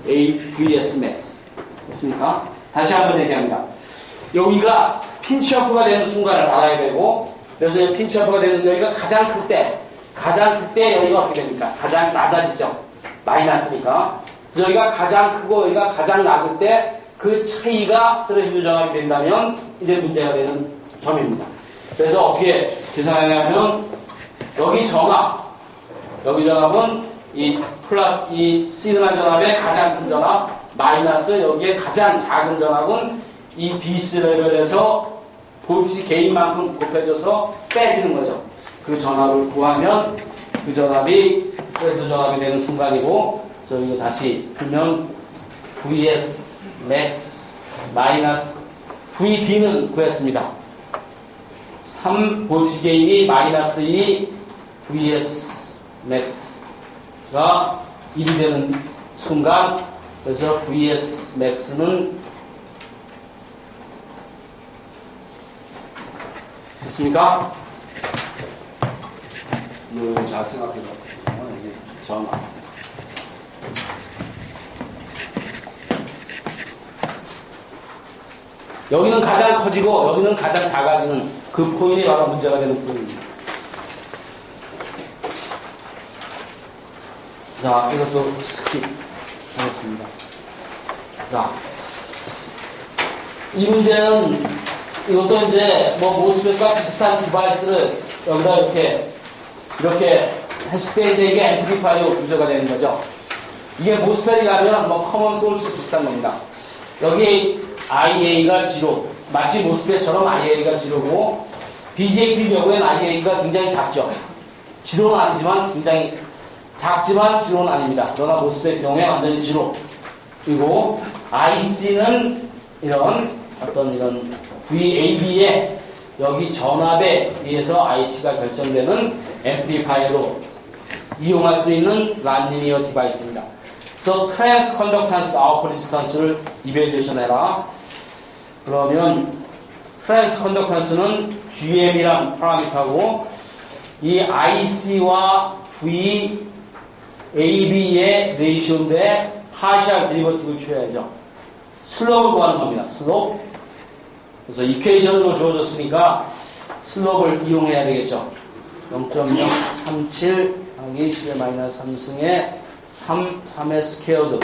AVS max. 됐습니까? 다시 한번 얘기합니다. 여기가 핀치어프가 되는 순간을 알아야 되고, 그래서 이 핀치어프가 되는 순간 여기가 가장 클 때 여기가 어떻게 됩니까? 가장 낮아지죠. 마이너스니까. 그래서 여기가 가장 크고 여기가 가장 낮을 때 그 차이가 트레이션드 전압이 된다면 이제 문제가 되는 점입니다. 그래서 어떻게 계산하냐면 여기 전압은 이 플러스 이 시그널 전압의 가장 큰 전압 마이너스 여기에 가장 작은 전압은 이 DC 레벨에서 볼티지 개인만큼 곱해져서 빼지는 거죠. 그 전압을 구하면 그 전압이 트레이드 전압이 되는 순간이고, 그래서 이거 다시 풀면 VS max 마이너스 VD는 구했습니다. 3 볼티지 개인이 마이너스 2 VS max가 1이 되는 순간, 그래서 VS max는 됐습니까? 잘 생각해봐. 이게 전압. 여기는 가장 커지고 여기는 가장 작아지는 그 포인이 바로 문제가 되는 포인입니다. 자, 이것도 스킵 하겠습니다. 자, 이 문제는 이것도 이제 모스펫과 비슷한 디바이스를 여기다 이렇게 했을 때 이제 이게 앰플리파이어 문제가 되는 거죠. 이게 모스펫이라면 커먼 소스 비슷한 겁니다. 여기 IA가 0, 마치 모스펫처럼 IA가 0고 BJT 경우에는 IA가 굉장히 작죠. 0는 아니지만 굉장히 작지만 0는 아닙니다. 그러나 모스펫 경우에 완전히 0. 그리고 IC는 이런 VAB에 여기 전압에 의해서 IC가 결정되는 앰플리파이어로 이용할 수 있는 란리니어 디바이스입니다. 그래서 트랜스 컨덕턴스 아웃풋 리스턴스를 이벨리에이션 해라. 그러면 트랜스 컨덕턴스는 GM이란 파라미터고 이 IC와 V, AB의 레이시오인데 파셜 데리버티브를 취해야죠. 슬롭을 구하는 겁니다. 슬롭. 그래서 이퀘이션으로 주어졌으니까 슬롭을 이용해야 되겠죠. 0.037 하기 10의 마이너스 3승에 3의 스퀘어드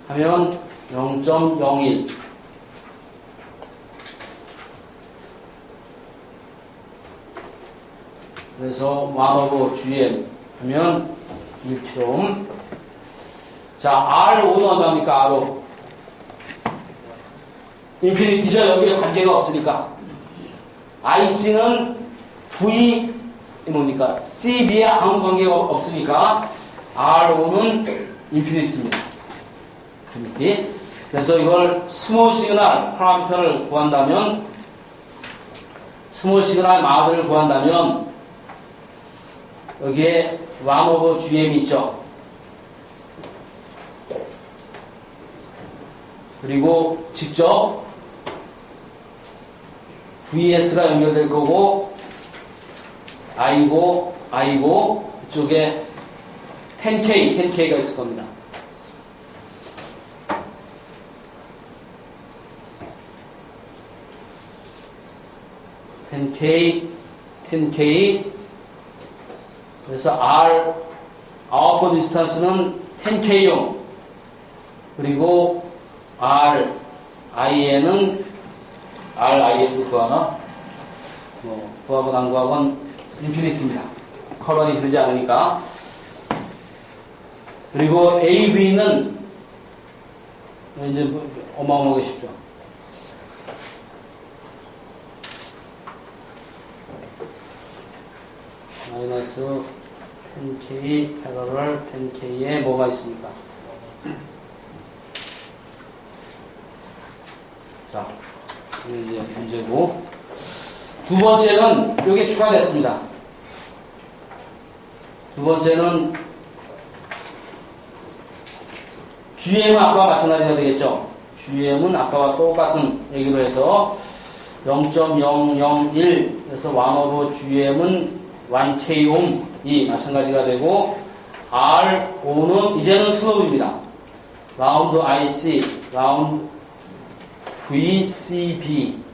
하면 0.01 그래서 1/GM 하면 1kΩ. 자, R5는 얼마입니까? R5 인피니티죠. 여기에 관계가 없으니까. IC는 V 뭡니까? CB에 아무 관계가 없으니까 R5는 인피니티입니다. 인피니티. 그래서 이걸 스몰 시그널 파라미터를 구한다면 스몰 시그널 마드를 구한다면 여기에 1/GM이 있죠. 그리고 직접 VS가 연결될 거고 I고 이쪽에 10K가 있을 겁니다. 그래서 R 아웃풋 디스턴스는 10K용 그리고 RIN은 RIN도 구하나? 구하고 난구하고는 인피니티입니다. 컬런이 들지 않으니까. 그리고 AV는 이제 어마어마하게 쉽죠. 마이너스 10K 패러럴 10K에 뭐가 있습니까? 자, 이게 이제 문제고. 두 번째는 여기 추가됐습니다. 두 번째는 GM은 아까와 마찬가지가 되겠죠. GM은 아까와 똑같은 얘기로 해서 0.001에서 1/GM은 1K옴이 마찬가지가 되고 R5는 이제는 슬롭입니다. 라운드 IC, 라운드 VCB고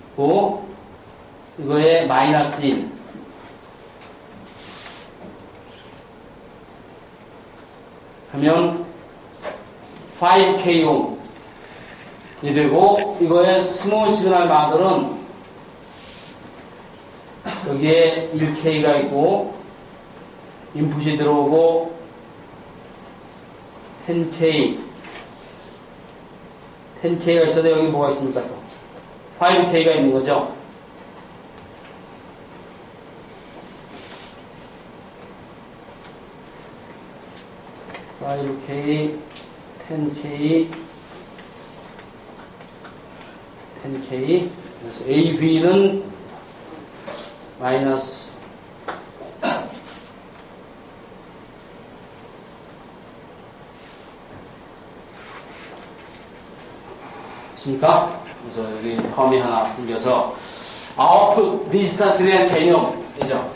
이거에 마이너스 1 하면 5K옴이 되고 이거의 스몰 시그널 마들은 여기에 1K가 있고 인풋이 들어오고 10K가 있어도 여기 뭐가 있습니까? 또 5K가 있는 거죠. K, 10K, 그래서 AV는 마이너스 있습니까? 그래서 여기 텀이 하나 생겨서 아웃풋 디스턴스에 대한 개념이죠.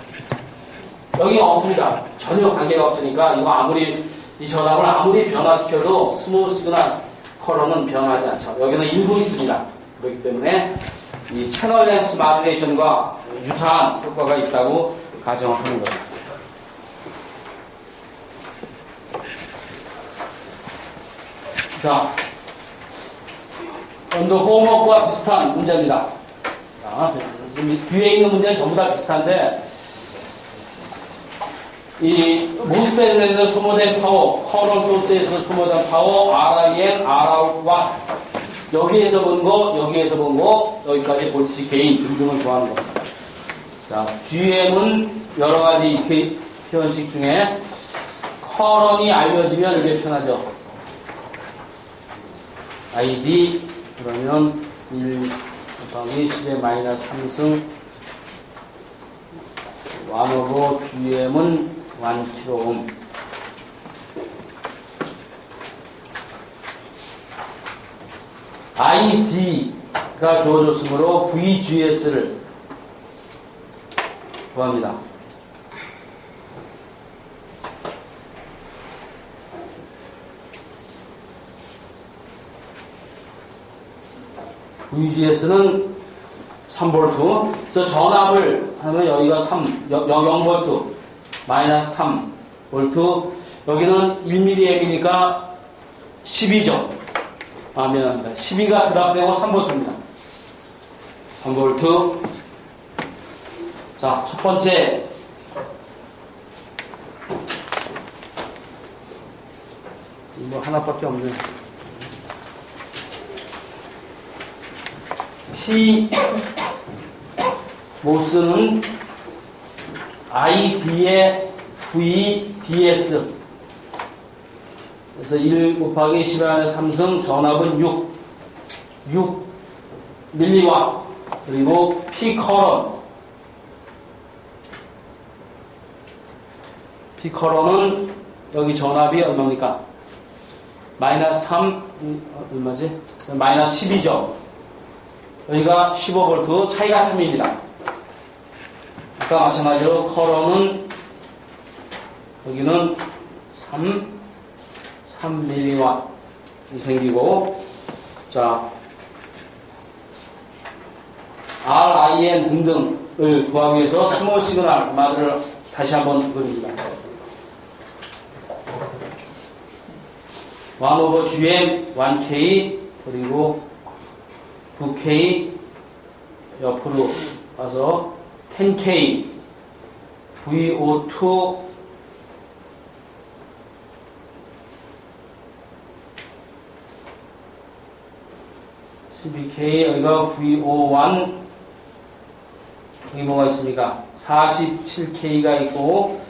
여기 없습니다. 전혀 관계가 없으니까 이거 아무리 이 전압을 아무리 변화시켜도 스몰 시그널 컬러는 변하지 않죠. 여기는 일부 있습니다. 그렇기 때문에 이 채널 렌스 마듈레이션과 유사한 효과가 있다고 가정을 하는 겁니다. 자, 언더 홈워크와 비슷한 문제입니다. 자, 뒤에 있는 문제는 전부 다 비슷한데 이 모스펫에서 소모된 파워, 커런 소스에서 소모된 파워, RIN, ROUT 여기에서 본 거, 여기에서 본 거, 여기까지 볼티지 게인 등등을 구하는 겁니다. 자, GM은 여러 가지 표현식 중에 커런이 알려지면 이게 편하죠. ID 그러면 1 곱하기 10의 마이너스 3승 1/GM은 1kΩ. ID가 주어졌으므로 VGS를 구합니다. VGS는 3V. 그래서 전압을 하면 여기가 0V, 마이너스 3V. 여기는 1mA이니까 12죠. 미안합니다. 12가 드랍되고 3V입니다. 3V. 자, 첫 번째. 뭐 하나밖에 없네. T 모스는 ID의 VDS. 그래서 1 곱하기 10의 3승 전압은 6 밀리와. 그리고 P 커런은 여기 전압이 얼마입니까? 마이너스 3, 얼마지? 마이너스 12죠. 여기가 15V, 차이가 3입니다. 아까 마찬가지로 커런은 여기는 3mW 생기고, 자, RIN 등등을 구하기 위해서 스몰 시그널 마드를 다시 한번 그립니다. 1/GM, 1K, 그리고 2K 옆으로 가서 10K, VO2, CBK, 여기가 VO1, 여기 뭐가 있습니까? 47K가 있고,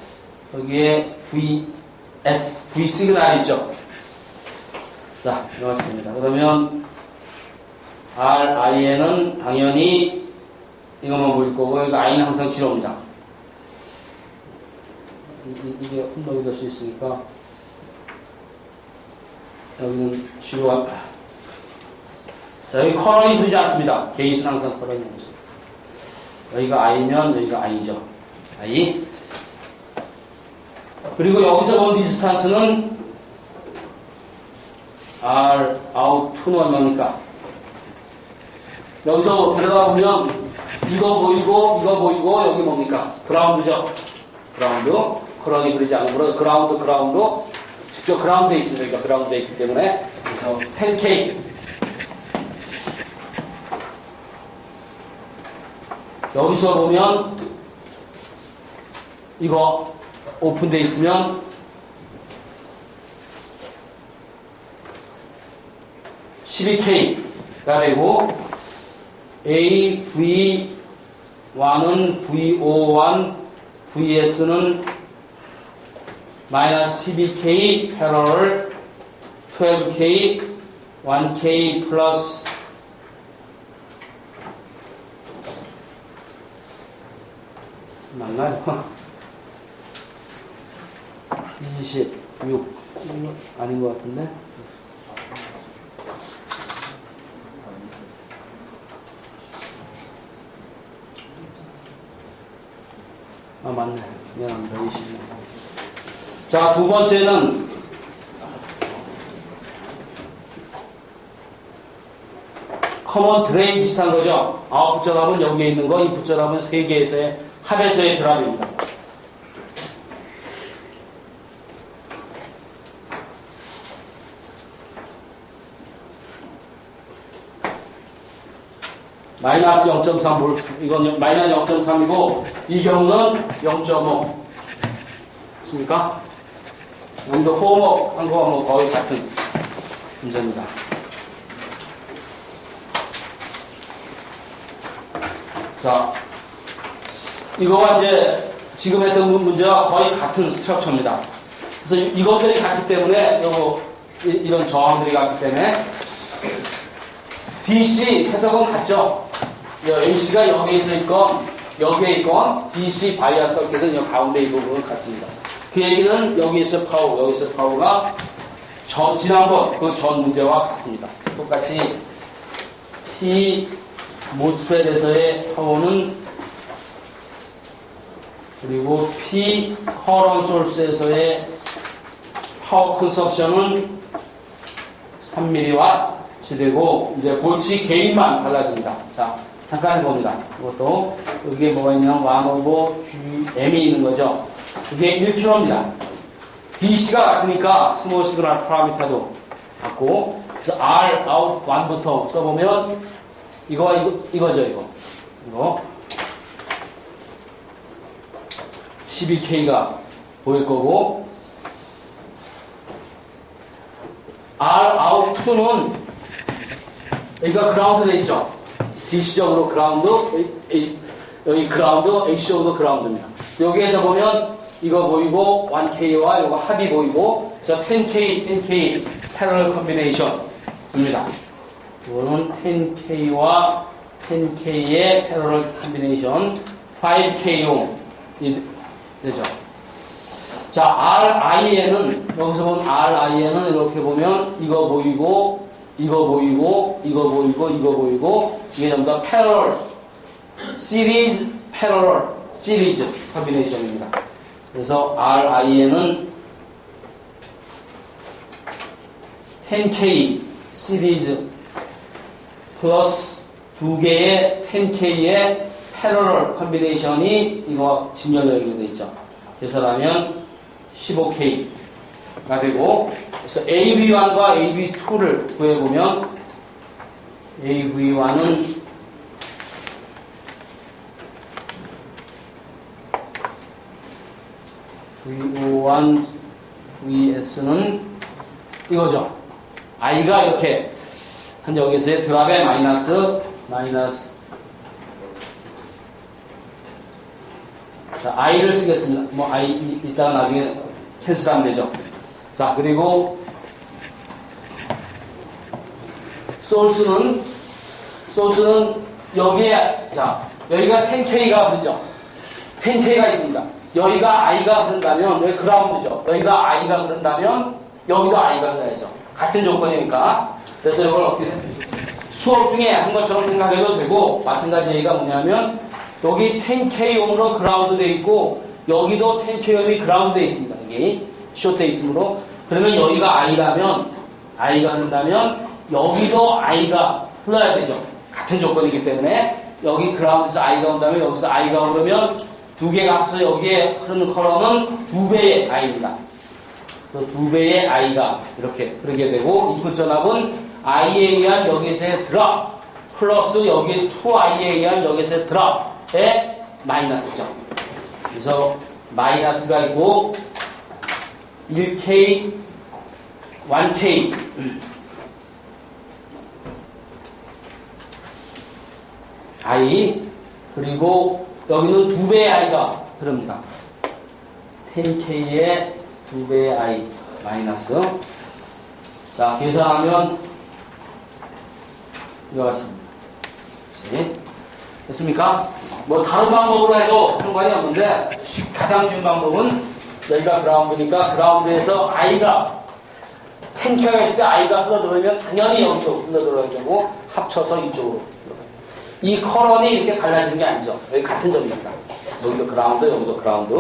여기에 VS, V 시그널이 있죠. 자, 이렇습니다. 그러면 RIN은 당연히 이것만 보일 거고, 여기 I는 항상 0입니다. 이게 혼동이 될 수 있으니까, 여기는 0가, 자, 여기 커런이 흐르지 않습니다. 게이트는 항상 커런이 흐르죠. 여기가 I면 여기가 I죠. I. 그리고 여기서 본 디스탄스는 R out2는 얼마입니까? 여기서 들어가 보면 이거 보이고 여기 뭡니까? 그라운드죠. 그라운드. 커런이 흐르지 않고 그라운드 직접 그라운드에 있습니다. 그러니까 그라운드에 있기 때문에 그래서 10K. 여기서 보면 이거 오픈되어 있으면 (12K)가 되고 AV1은 VO1, VS는 마이너스 12K 패러럴 12K 1K 플러스 맞나요? 26 아닌 것 같은데. 맞네. 미안합니다. 26. 자, 두 번째는 커먼 드레인 비슷한 거죠. 아웃풋 전압은 여기에 있는 거, 인풋 전압은 세 개에서의 합에서의 드랍입니다. 마이너스 0.3V, 이건 마이너스 0.3이고, 이 경우는 0.5. 맞습니까? 여기도 호흡 한 거와 뭐 거의 같은 문제입니다. 자, 이거가 이제 지금 했던 문제와 거의 같은 스트럭처입니다. 그래서 이것들이 같기 때문에, 이런 저항들이 같기 때문에, DC 해석은 같죠? AC가 여기에 있건, 여기에 있건, DC 바이아스 서킷은 이 가운데 이 부분은 같습니다. 그 얘기는 여기에서 여기서 파워가 지난번 그 전 문제와 같습니다. 똑같이 T 모스펫에서의 파워는 그리고 P 커런 소스에서의 파워 컨석션은 3mW 되고 이제 볼트식 게인만 달라집니다. 자, 잠깐 해봅니다. 이것도 여기에 뭐가 있냐면 1/GM이 있는 거죠. 이게 1kg입니다. DC가 같으니까 스몰 시그널 파라미터도 같고, 그래서 R out 1부터 써보면 이거죠. 이거 12K가 보일 거고, R out 2는 여기가 그라운드 돼 있죠. DC적으로 그라운드, 여기 그라운드, AC적으로 그라운드입니다. 여기에서 보면 이거 보이고 1K와 이거 합이 보이고, 그래서 10K 패러럴 컴비네이션입니다. 이거는 10K와 10K의 패러럴 컴비네이션 5K 이 되죠. 자, RIN은 여기서 본 RIN은 이렇게 보면 이거 보이고 이거 보이고 이거 보이고 이거 보이고 이게 전부 다 패러럴 시리즈 패러럴 시리즈 컴비네이션입니다. 그래서 RIN은 10K 시리즈 플러스 2개의 10K의 패러럴 컴비네이션이 이거 직렬적으로 되어 있죠. 그래서 하면 15K가 되고, 그래서 AV1과 AV2를 구해보면 AV1은 VO1 VS는 이거죠. I가 이렇게 한 여기서의 드랍의 마이너스 자, I를 쓰겠습니다. 뭐 I 이따가 나중에 캔슬하면 되죠. 자, 그리고 소스는 여기에, 자, 여기가 10K가 흐르죠. 10K가 있습니다. 여기가 I가 흐른다면 여기 그라운드죠. 여기가 I가 흐른다면 여기도 I가 흐러야죠. 같은 조건이니까. 그래서 이걸 어떻게 수업 중에 한 것처럼 생각해도 되고, 마찬가지 얘기가 뭐냐면 여기 10K옴으로 그라운드 되어 있고 여기도 10K옴이 그라운드 되어 있습니다. 여기 숏되어 있으므로, 그러면 여기가 I라면 I가 흐른다면 여기도 I가 흘러야 되죠. 같은 조건이기 때문에 여기 그라운드에서 I가 온다면 여기서 I가 흐르면 두 개가 합쳐서 여기에 흐르는 커런은 2배의 I입니다. 그 2배의 I가 이렇게 흐르게 되고, 인풋 전압은 I에 의한 여기서의 드랍 플러스 여기 2I에 의한 여기서의 드랍의 마이너스죠. 그래서 마이너스가 있고 1K, 1K I, 그리고 여기는 2배의 I가 흐릅니다. 10K의 2배의 I 마이너스. 자, 계산하면 이거 같습니다. 됐습니까? 뭐 다른 방법으로 해도 상관이 없는데 가장 쉬운 방법은 여기가 그라운드니까 그라운드에서 I가 10K가 있을 때 I가 흘러들어오면 당연히 여기도 흘러들어야 되고 합쳐서 이쪽으로. 이 커런이 이렇게 갈라지는 게 아니죠. 여기 같은 점입니다. 여기도 그라운드, 여기도 그라운드.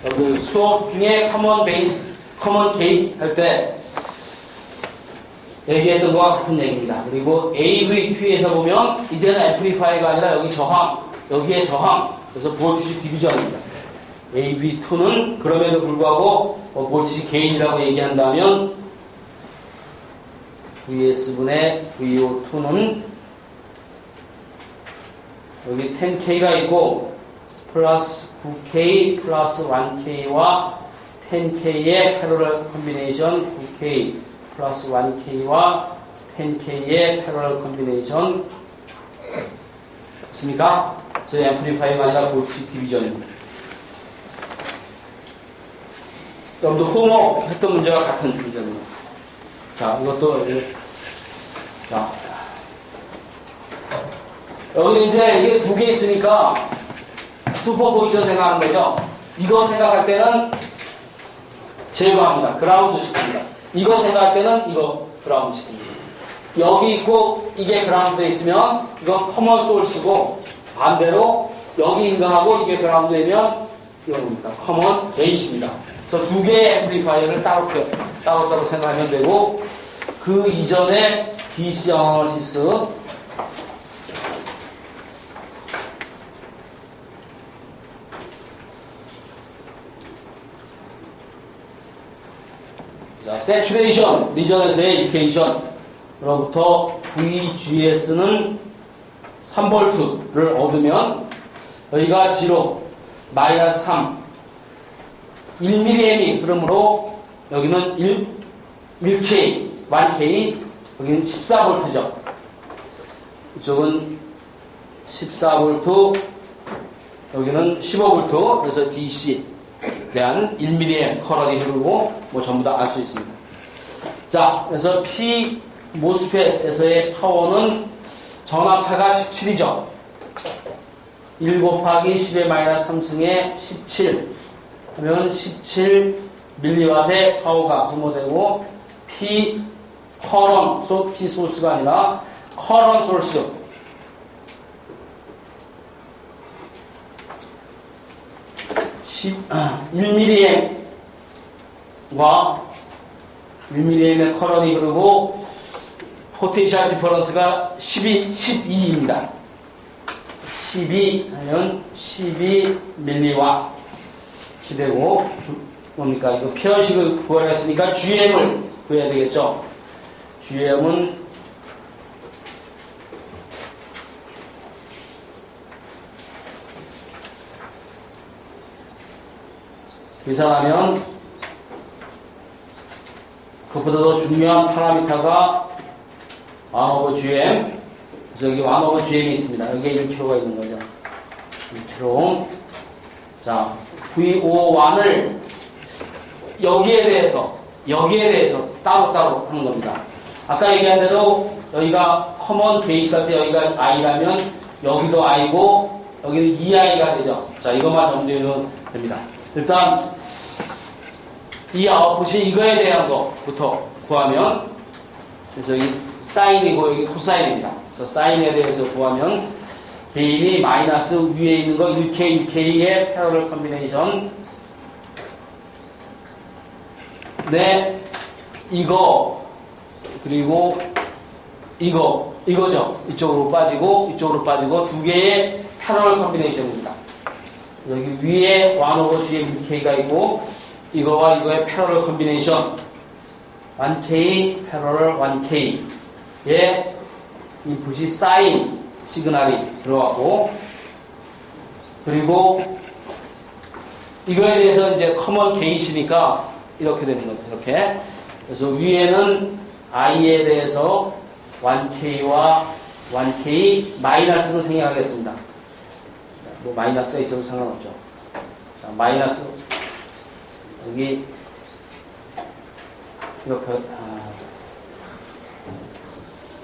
여기 수업 중에 커먼 베이스, 커먼 게인 할 때 얘기했던 거와 같은 얘기입니다. 그리고 AV2에서 보면 이제는 앰플리파이가 아니라 여기 저항, 여기에 저항. 그래서 볼트식 디비전입니다. AV2는 그럼에도 불구하고 볼트식 게인이라고 얘기한다면 VS분의 VO2는 여기 10K가 있고 플러스 9K 플러스 1K와 10K의 패러럴 콤비네이션 9K 플러스 1K와 10K의 패러럴 콤비네이션 맞습니까? 저희 앰플리파이어가 아니라 볼트식 디비전입니다. 여러분도 홈워크 했던 문제와 같은 문제입니다. 자, 이것도 자, 여기 이제 이게 두 개 있으니까 슈퍼포지션 생각하는 거죠. 이거 생각할 때는 제거합니다. 그라운드 시킵니다. 이거 생각할 때는 이거 그라운드 시킵니다. 여기 있고 이게 그라운드에 있으면 이건 커먼 소스고 반대로 여기 인가하고 이게 그라운드 되면 이겁니다. 커먼 게이트입니다. 그래서 두 개의 앰플리파이어를 따로따로 생각하면 되고, 그 이전에 DC 어널시스, 자, 세츄레이션 리전에서의 이퀘이션으로부터 VGS는 3V를 얻으면 여기가 0, 마이너스 3, 1mm이 흐름으로 여기는 1K, 1K, 여기는 14V죠. 이쪽은 14V, 여기는 15V, 그래서 DC 대한 1mm의 커런이 흐르고 뭐 전부 다 알 수 있습니다. 자, 그래서 P 모스펫에서의 파워는 전압차가 17이죠. 1 곱하기 10의 마이너스 3승에 17 하면 17 밀리와트의 파워가 소모되고, P 커런, P 소스가 아니라 커런 소스, 1mm과 1mm의 커런이 흐르고 포텐셜 디퍼런스가 12입니다. 12 하면 12 밀리와트 되고, 뭡니까? 이거 피어식을 구하였으니까 GM을 구해야 되겠죠. GM은 계산하면 그것보다 더 중요한 파라미터가 1/GM. 그래서 여기 1/GM이 있습니다. 여기에 1kg가 있는 거죠. 1kg. 자, VO1을 여기에 대해서 따로따로 하는 겁니다. 아까 얘기한 대로 여기가 커먼 베이스할 때 여기가 I라면 여기도 I고 여기는 2I가 되죠. 자, 이것만 정리하면 됩니다. 일단 이 아웃풋이 이거에 대한 것부터 구하면, 그래서 여기 사인이고 여기 코사인입니다. 그래서 사인에 대해서 구하면 개인이 마이너스 위에 있는 거 1K, 2K의 패러럴 컨비네이션, 네, 이거 그리고 이거죠. 이쪽으로 빠지고 두 개의 패러럴 컨비네이션입니다. 여기 위에 1/GMK가 있고 이거와 이거의 패러럴 컨비네이션 1K 패러럴 1K의 인풋이 사인 시그널이 들어가고, 그리고 이거에 대해서 이제 커먼 게이시니까 이렇게 되는 거죠. 이렇게. 그래서 위에는 I에 대해서 1K와 1K 마이너스로 생각하겠습니다. 뭐 마이너스가 있어도 상관없죠. 자, 마이너스 여기 이렇게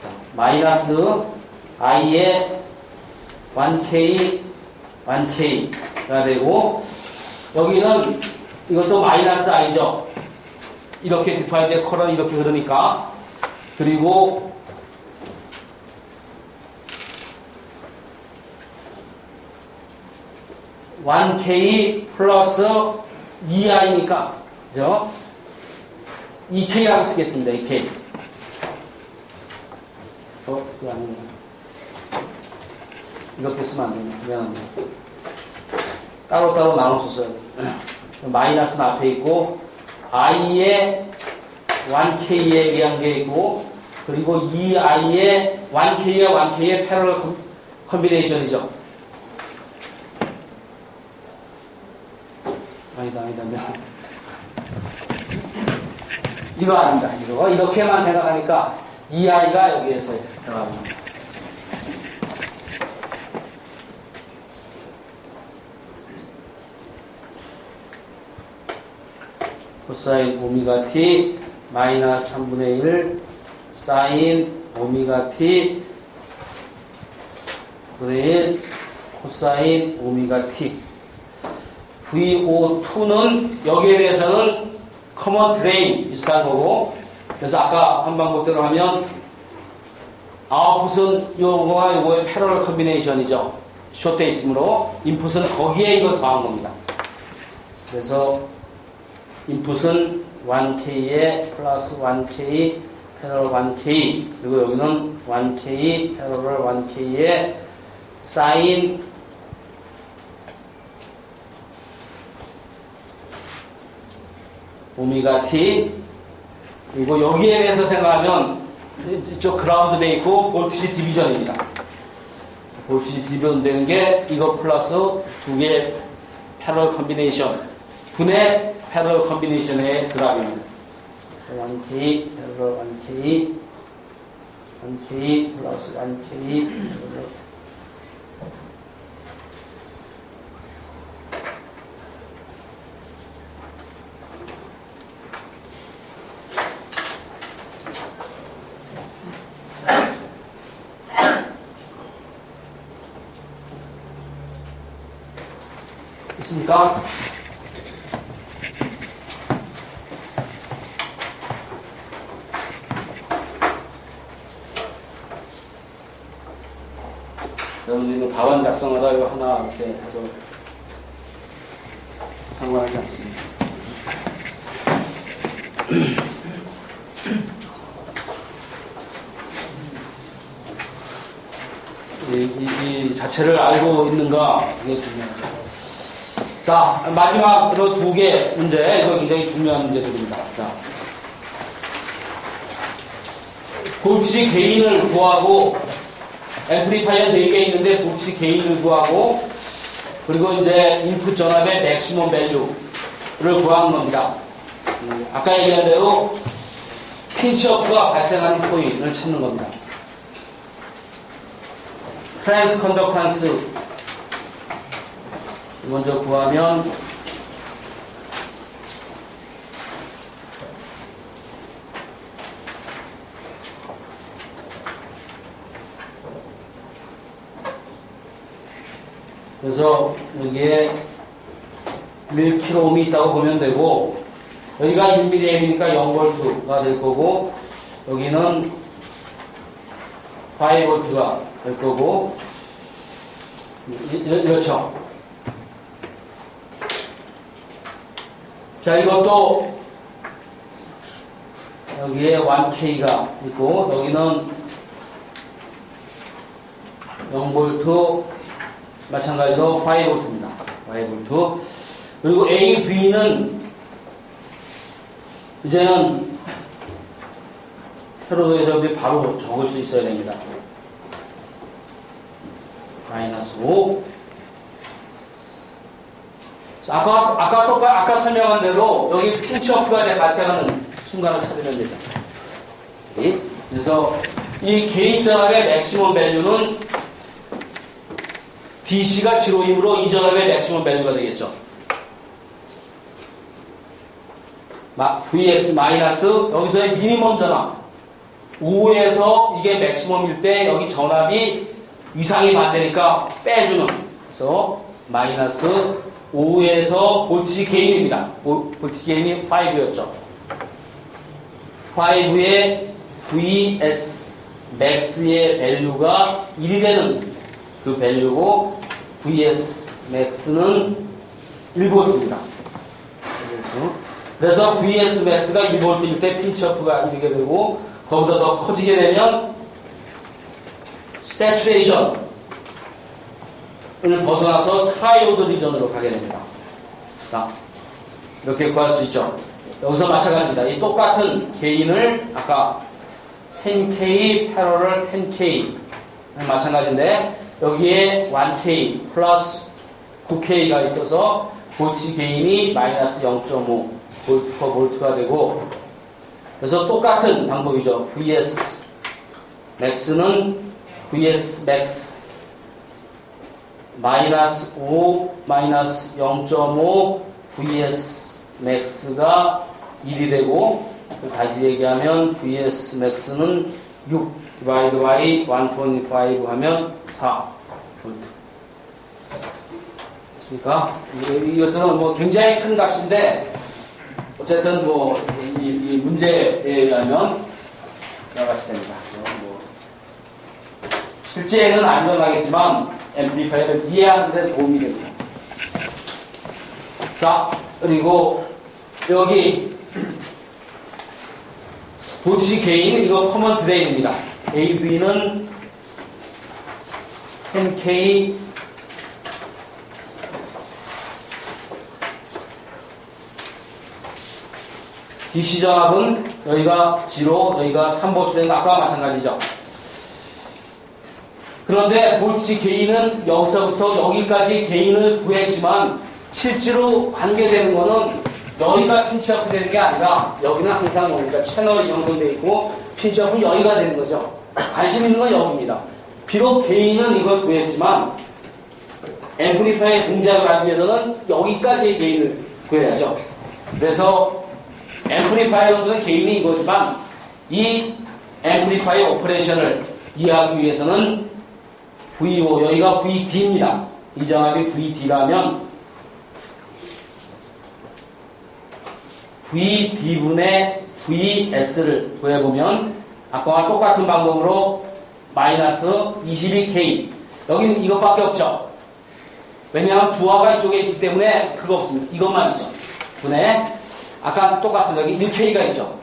자, 마이너스 I에 1K가 되고, 여기는 이것도 마이너스 I죠. 이렇게 디파인드의 커런이 이렇게 흐르니까. 그리고 (1K) 플러스 2I니까 그죠? 2K라고 쓰겠습니다. 2K. 그거 아니네. 이렇게 쓰면 안 됩니다. 미안합니다. 따로따로 나눠서 써야 돼요. 마이너스는 앞에 있고, I에 1K에 의한 게 있고, 그리고 2I에 1K와 1K의 패러럴 컨비네이션이죠. 아니다. 이거 아닙니다. 이거. 이렇게만 생각하니까 2I가 여기에서 들어갑니다. 코사인 오메가 t 마이너스 3분의 1 사인 오메가 t 분의 1 코사인 오메가 t. VO2는 여기에 대해서는 커먼 드레인 비슷한 거고, 그래서 아까 한 방법대로 하면 아웃풋은 요거와 요거의 패러럴 컨비네이션이죠. 숏돼 있으므로 인풋은 거기에 이걸 더한 겁니다. 그래서 인풋은 1K에 플러스 1K 패러럴 1K 그리고 여기는 1K 패러럴 1K에 사인 오메가 T 그리고 여기에 대해서 생각하면 이쪽 그라운드 돼 있고 볼티지 디비전입니다. 볼티지 디비전 되는 게 이거 플러스 두 개의 패러럴 컨비네이션 분의 패러럴 컨비네이션의 드랍입니다. 1K 패러럴 1K 1K 플러스 1K 있습니까? 여러분들이 답안 작성하다 이거 하나 이렇게 해도 상관하지 않습니다. 이 자체를 알고 있는가 이게 중요합니다. 자, 마지막으로 두 개 문제, 이거 굉장히 중요한 문제들입니다. 자, 볼티지 게인을 구하고, 앰플리파이어 4개 있는데 볼티지 게인을 구하고, 그리고 이제 인풋 전압의 맥시멈 밸류를 구하는 겁니다. 아까 얘기한 대로 핀치오프가 발생하는 포인트를 찾는 겁니다. 트랜스 컨덕탄스 먼저 구하면 그래서 여기에 1kΩ이 있다고 보면 되고 여기가 1mA니까 0V가 될 거고 여기는 5V가 될 거고 이렇죠. 자, 이것도 여기에 1K가 있고 여기는 0V 마찬가지로 5V입니다. 5V 그리고 AV는 이제는 패러도에서 바로 적을 수 있어야 됩니다. -5 아까 설명한 대로 여기 핀치오프가 발생하는 순간을 찾으면 되죠. 그래서 이 게인 전압의 맥시멈 밸류는 DC가 0이므로 이 전압의 맥시멈 밸류가 되겠죠. VX 마이너스 여기서의 미니멈 전압 5에서 이게 맥시멈일 때 여기 전압이 위상이 반대니까 빼주는 그래서 마이너스 5에서 볼티지 게인입니다. 볼티지 게인이 5였죠. 5의 VS max의 밸류가 1이 되는 그 밸류고 VS max는 1V입니다. 그래서 VS max가 1V일 때 핀치오프가 이렇게 되고 거기다 더 커지게 되면 saturation 을 벗어나서 트라이오드 리전으로 가게 됩니다. 자, 이렇게 구할 수 있죠. 여기서 마찬가지입니다. 이 똑같은 게인을 아까 10K 패러럴 10K 마찬가지인데 여기에 1K 플러스 9K가 있어서 볼티지 게인이 마이너스 0.5 볼트 퍼 볼트가 되고 그래서 똑같은 방법이죠. VS max는 VS max 마이너스 5 마이너스 0.5 VS max가 1이 되고 다시 얘기하면 VS max는 6 divided by 1.5 하면 4 볼트. 됐습니까? 이것들은 뭐 굉장히 큰 값인데 어쨌든 뭐 이 문제에 의하면 이와 같이 됩니다. 뭐 실제는 안 일어나겠지만 앰플리파이어를 이해하는 데 도움이 됩니다. 자, 그리고 여기 볼티지 게인 이거 커먼 드레인입니다. AV는 10K DC 전압은 여기가 0, 여기가 3V 되는 거 아까와 마찬가지죠. 그런데 볼티지 게인은 여기서부터 여기까지 게인을 구했지만 실제로 관계되는 거는 여기가 핀치어프 되는 게 아니라 여기는 항상 여기가 채널이 형성되어 있고 핀치어프는 여기가 되는 거죠. 관심 있는 건 여기입니다. 비록 게인은 이걸 구했지만 앰플리파이의 동작을 하기 위해서는 여기까지의 게인을 구해야죠. 그래서 앰플리파이어로서는 게인이 이거지만 이 앰플리파이 오퍼레이션을 이해하기 위해서는 VO, 여기가 VD입니다. 이 전압이 VD라면 VD분의 VS를 구해보면 아까와 똑같은 방법으로 마이너스 22K 여기는 이것밖에 없죠. 왜냐하면 부하가 이쪽에 있기 때문에 그거 없습니다. 이것만 있죠. 분의 아까 똑같습니다. 여기 1K가 있죠.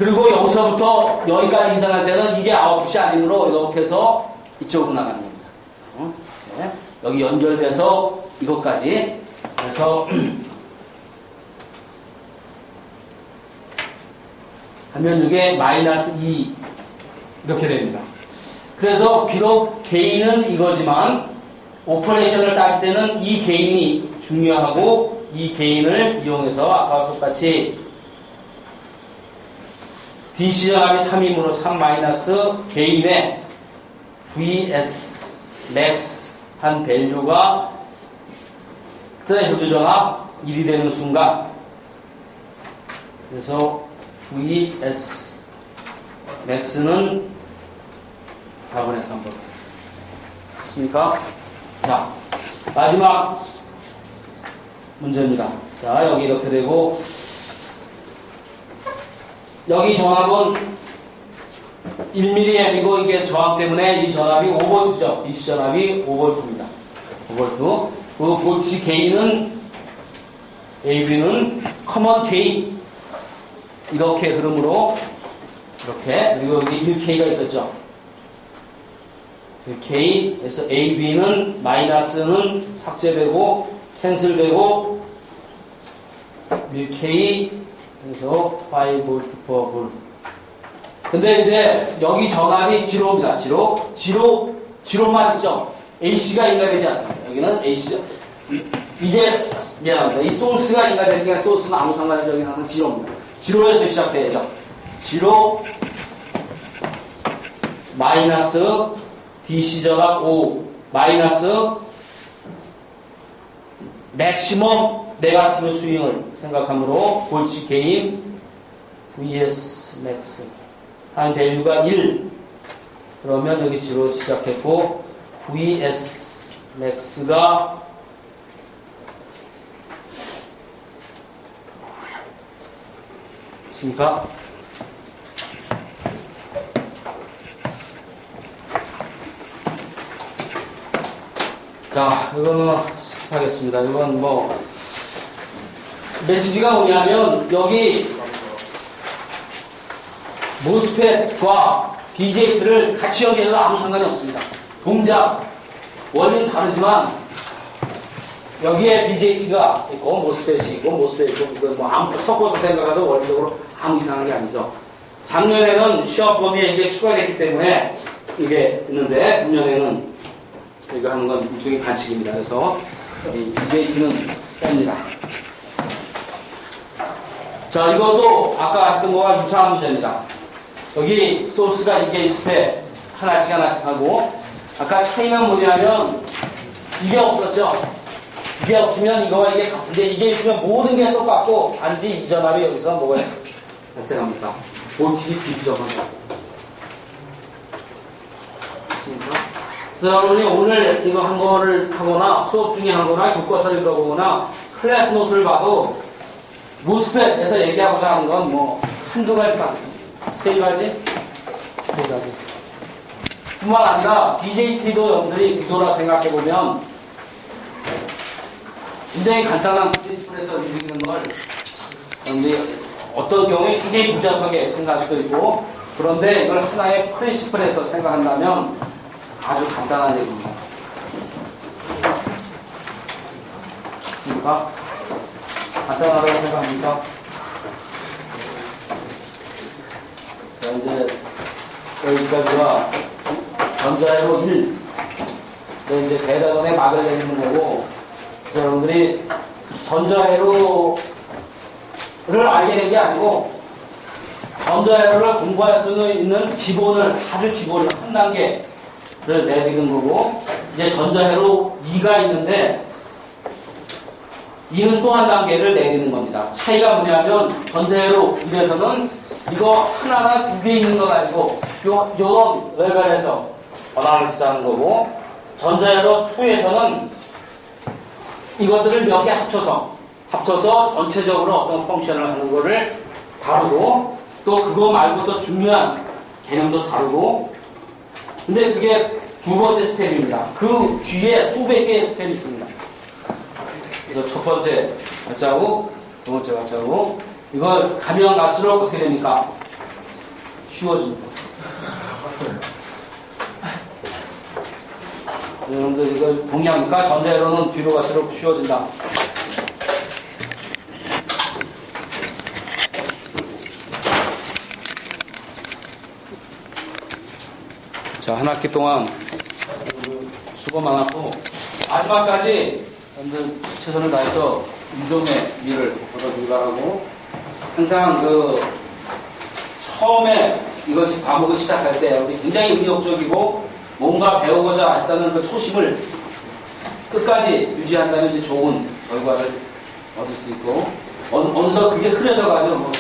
그리고 여기서부터 여기까지 이산할 때는 이게 아웃풋이 아니므로 이렇게 해서 이쪽으로 나가는 겁니다. 네. 여기 연결돼서 이것까지 그래서 하면 이게 마이너스 2 이렇게 됩니다. 그래서 비록 게인은 이거지만 오퍼레이션을 따질 때는 이 게인이 중요하고 이 게인을 이용해서 아까와 똑같이 DC 전압이 3이므로 3 마이너스 게인의 VS max 한 밸류가 트레이셔드 전압 1이 되는 순간 그래서 VS max는 4분의 3번 됐습니까? 자 마지막 문제입니다. 자 여기 이렇게 되고 여기 전압은 1mA이고 이게 저항 때문에 이 전압이 5V죠. DC 전압이 5V입니다. 5V. 그리고 볼티지 게인은 AV는 커먼 K 이렇게 흐름으로 이렇게 그리고 여기 1K가 있었죠. 1K 그래서 AV는 마이너스는 삭제되고 캔슬되고 1K 그래서 5V per V. 근데 이제 여기 전압이 0입니다. 0만 있죠. AC가 인가되지 않습니다. 여기는 AC죠. 이게 미안합니다. 이 소스가 인가되는 게 소스는 아무 상관없이 여기 항상 0입니다. 0에서 시작해야죠. 0 마이너스 DC 전압 5 마이너스 맥시멈 네가티브 스윙을 생각하므로 볼티지 게인 VS max 한 밸류가 1 그러면 여기 0 시작했고 VS max가 있습니까? 자 이거는 하겠습니다. 이건 뭐 메시지가 뭐냐면 여기 모스펫과 BJT를 같이 연결해도 아무 상관이 없습니다. 동작, 원리는 다르지만 여기에 BJT가 있고 모스펫이 있고 모스펫이 있고 이건 뭐 아무 섞어서 생각해도 원리적으로 아무 이상한 게 아니죠. 작년에는 시험 범위에 이게 추가됐기 때문에 이게 있는데 금년에는 이거 하는 건 일종의 반칙입니다. 그래서 BJT는 뺍니다. 자, 이것도 아까 했던 거와 유사한 문제입니다. 여기 소스가 이게 있을 때 하나씩 하고 아까 차이는 뭐냐면 이게 없었죠. 이게 없으면 이거와 이게 같은데 이게 있으면 모든 게 똑같고 단지 이 전압이 여기서 뭐가 발생합니까? 볼티지 비교점만 여러분이 오늘 이거 한 거를 하거나 수업 중에 하거나 교과서를 읽어보거나 클래스 노트를 봐도 모스펫에서 얘기하고자 하는 건 뭐 한두 가지가 세 가지? 뿐만 아니라 BJT도 여러분들이 기도라 생각해보면 굉장히 간단한 프린시플에서 움직이는 걸 여러분들이 어떤 경우에 굉장히 복잡하게 생각할 수도 있고 그런데 이걸 하나의 프린시플에서 생각한다면 아주 간단한 얘기입니다. 맞습니까? 간단하다고 생각합니까? 자, 이제 여기까지가 전자회로 1. 이제 대단원의 막을 내리는 거고, 여러분들이 전자회로를 알게 된 게 아니고, 전자회로를 공부할 수 있는 기본을, 아주 기본을 한 단계를 내리는 거고, 이제 전자회로 2가 있는데, 2는 또 한 단계를 내리는 겁니다. 차이가 뭐냐면, 전자회로 1에서는 이거 하나나 두 개 있는 거 가지고, 요런 레벨에서 어나리시스 하는 거고, 전자회로 2에서는 이것들을 몇 개 합쳐서 전체적으로 어떤 펑션을 하는 거를 다루고, 또 그거 말고 또 중요한 개념도 다루고, 근데 그게 두 번째 스텝입니다. 그 뒤에 수백 개의 스텝이 있습니다. 그래서 첫 번째 발자국, 두 번째 발자국, 이거 가면 갈수록 어떻게 됩니까? 쉬워집니다. 여러분들 이거 동의합니까? 전자회로는 뒤로 갈수록 쉬워진다. 자, 한 학기 동안 수고 많았고 마지막까지 여러분들 최선을 다해서 유종의 미를 얻어주기 바라고, 항상 처음에 이것이 과목을 시작할 때 여러분들이 굉장히 의욕적이고 뭔가 배우고자 했다는 그 초심을 끝까지 유지한다면 이제 좋은 결과를 얻을 수 있고, 어느덧 그게 흐려져가지고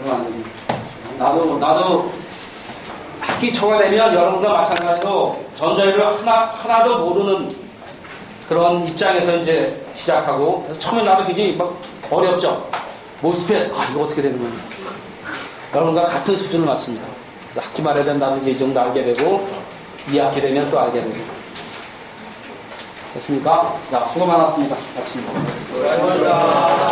그러면 안 됩니다. 나도 학기 초가 되면 여러분과 마찬가지로 전자회를 하나도 모르는 그런 입장에서 이제 시작하고, 그래서 처음에 나도 굉장히 막 어렵죠. 모스펫, 이거 어떻게 되는 거냐. 여러분과 같은 수준을 맞춥니다. 그래서 학기 말에 되면 나도 이제 이 정도 알게 되고, 2학기 되면 또 알게 되고. 됐습니까? 자, 수고 많았습니다. 아침에. 수고하셨습니다.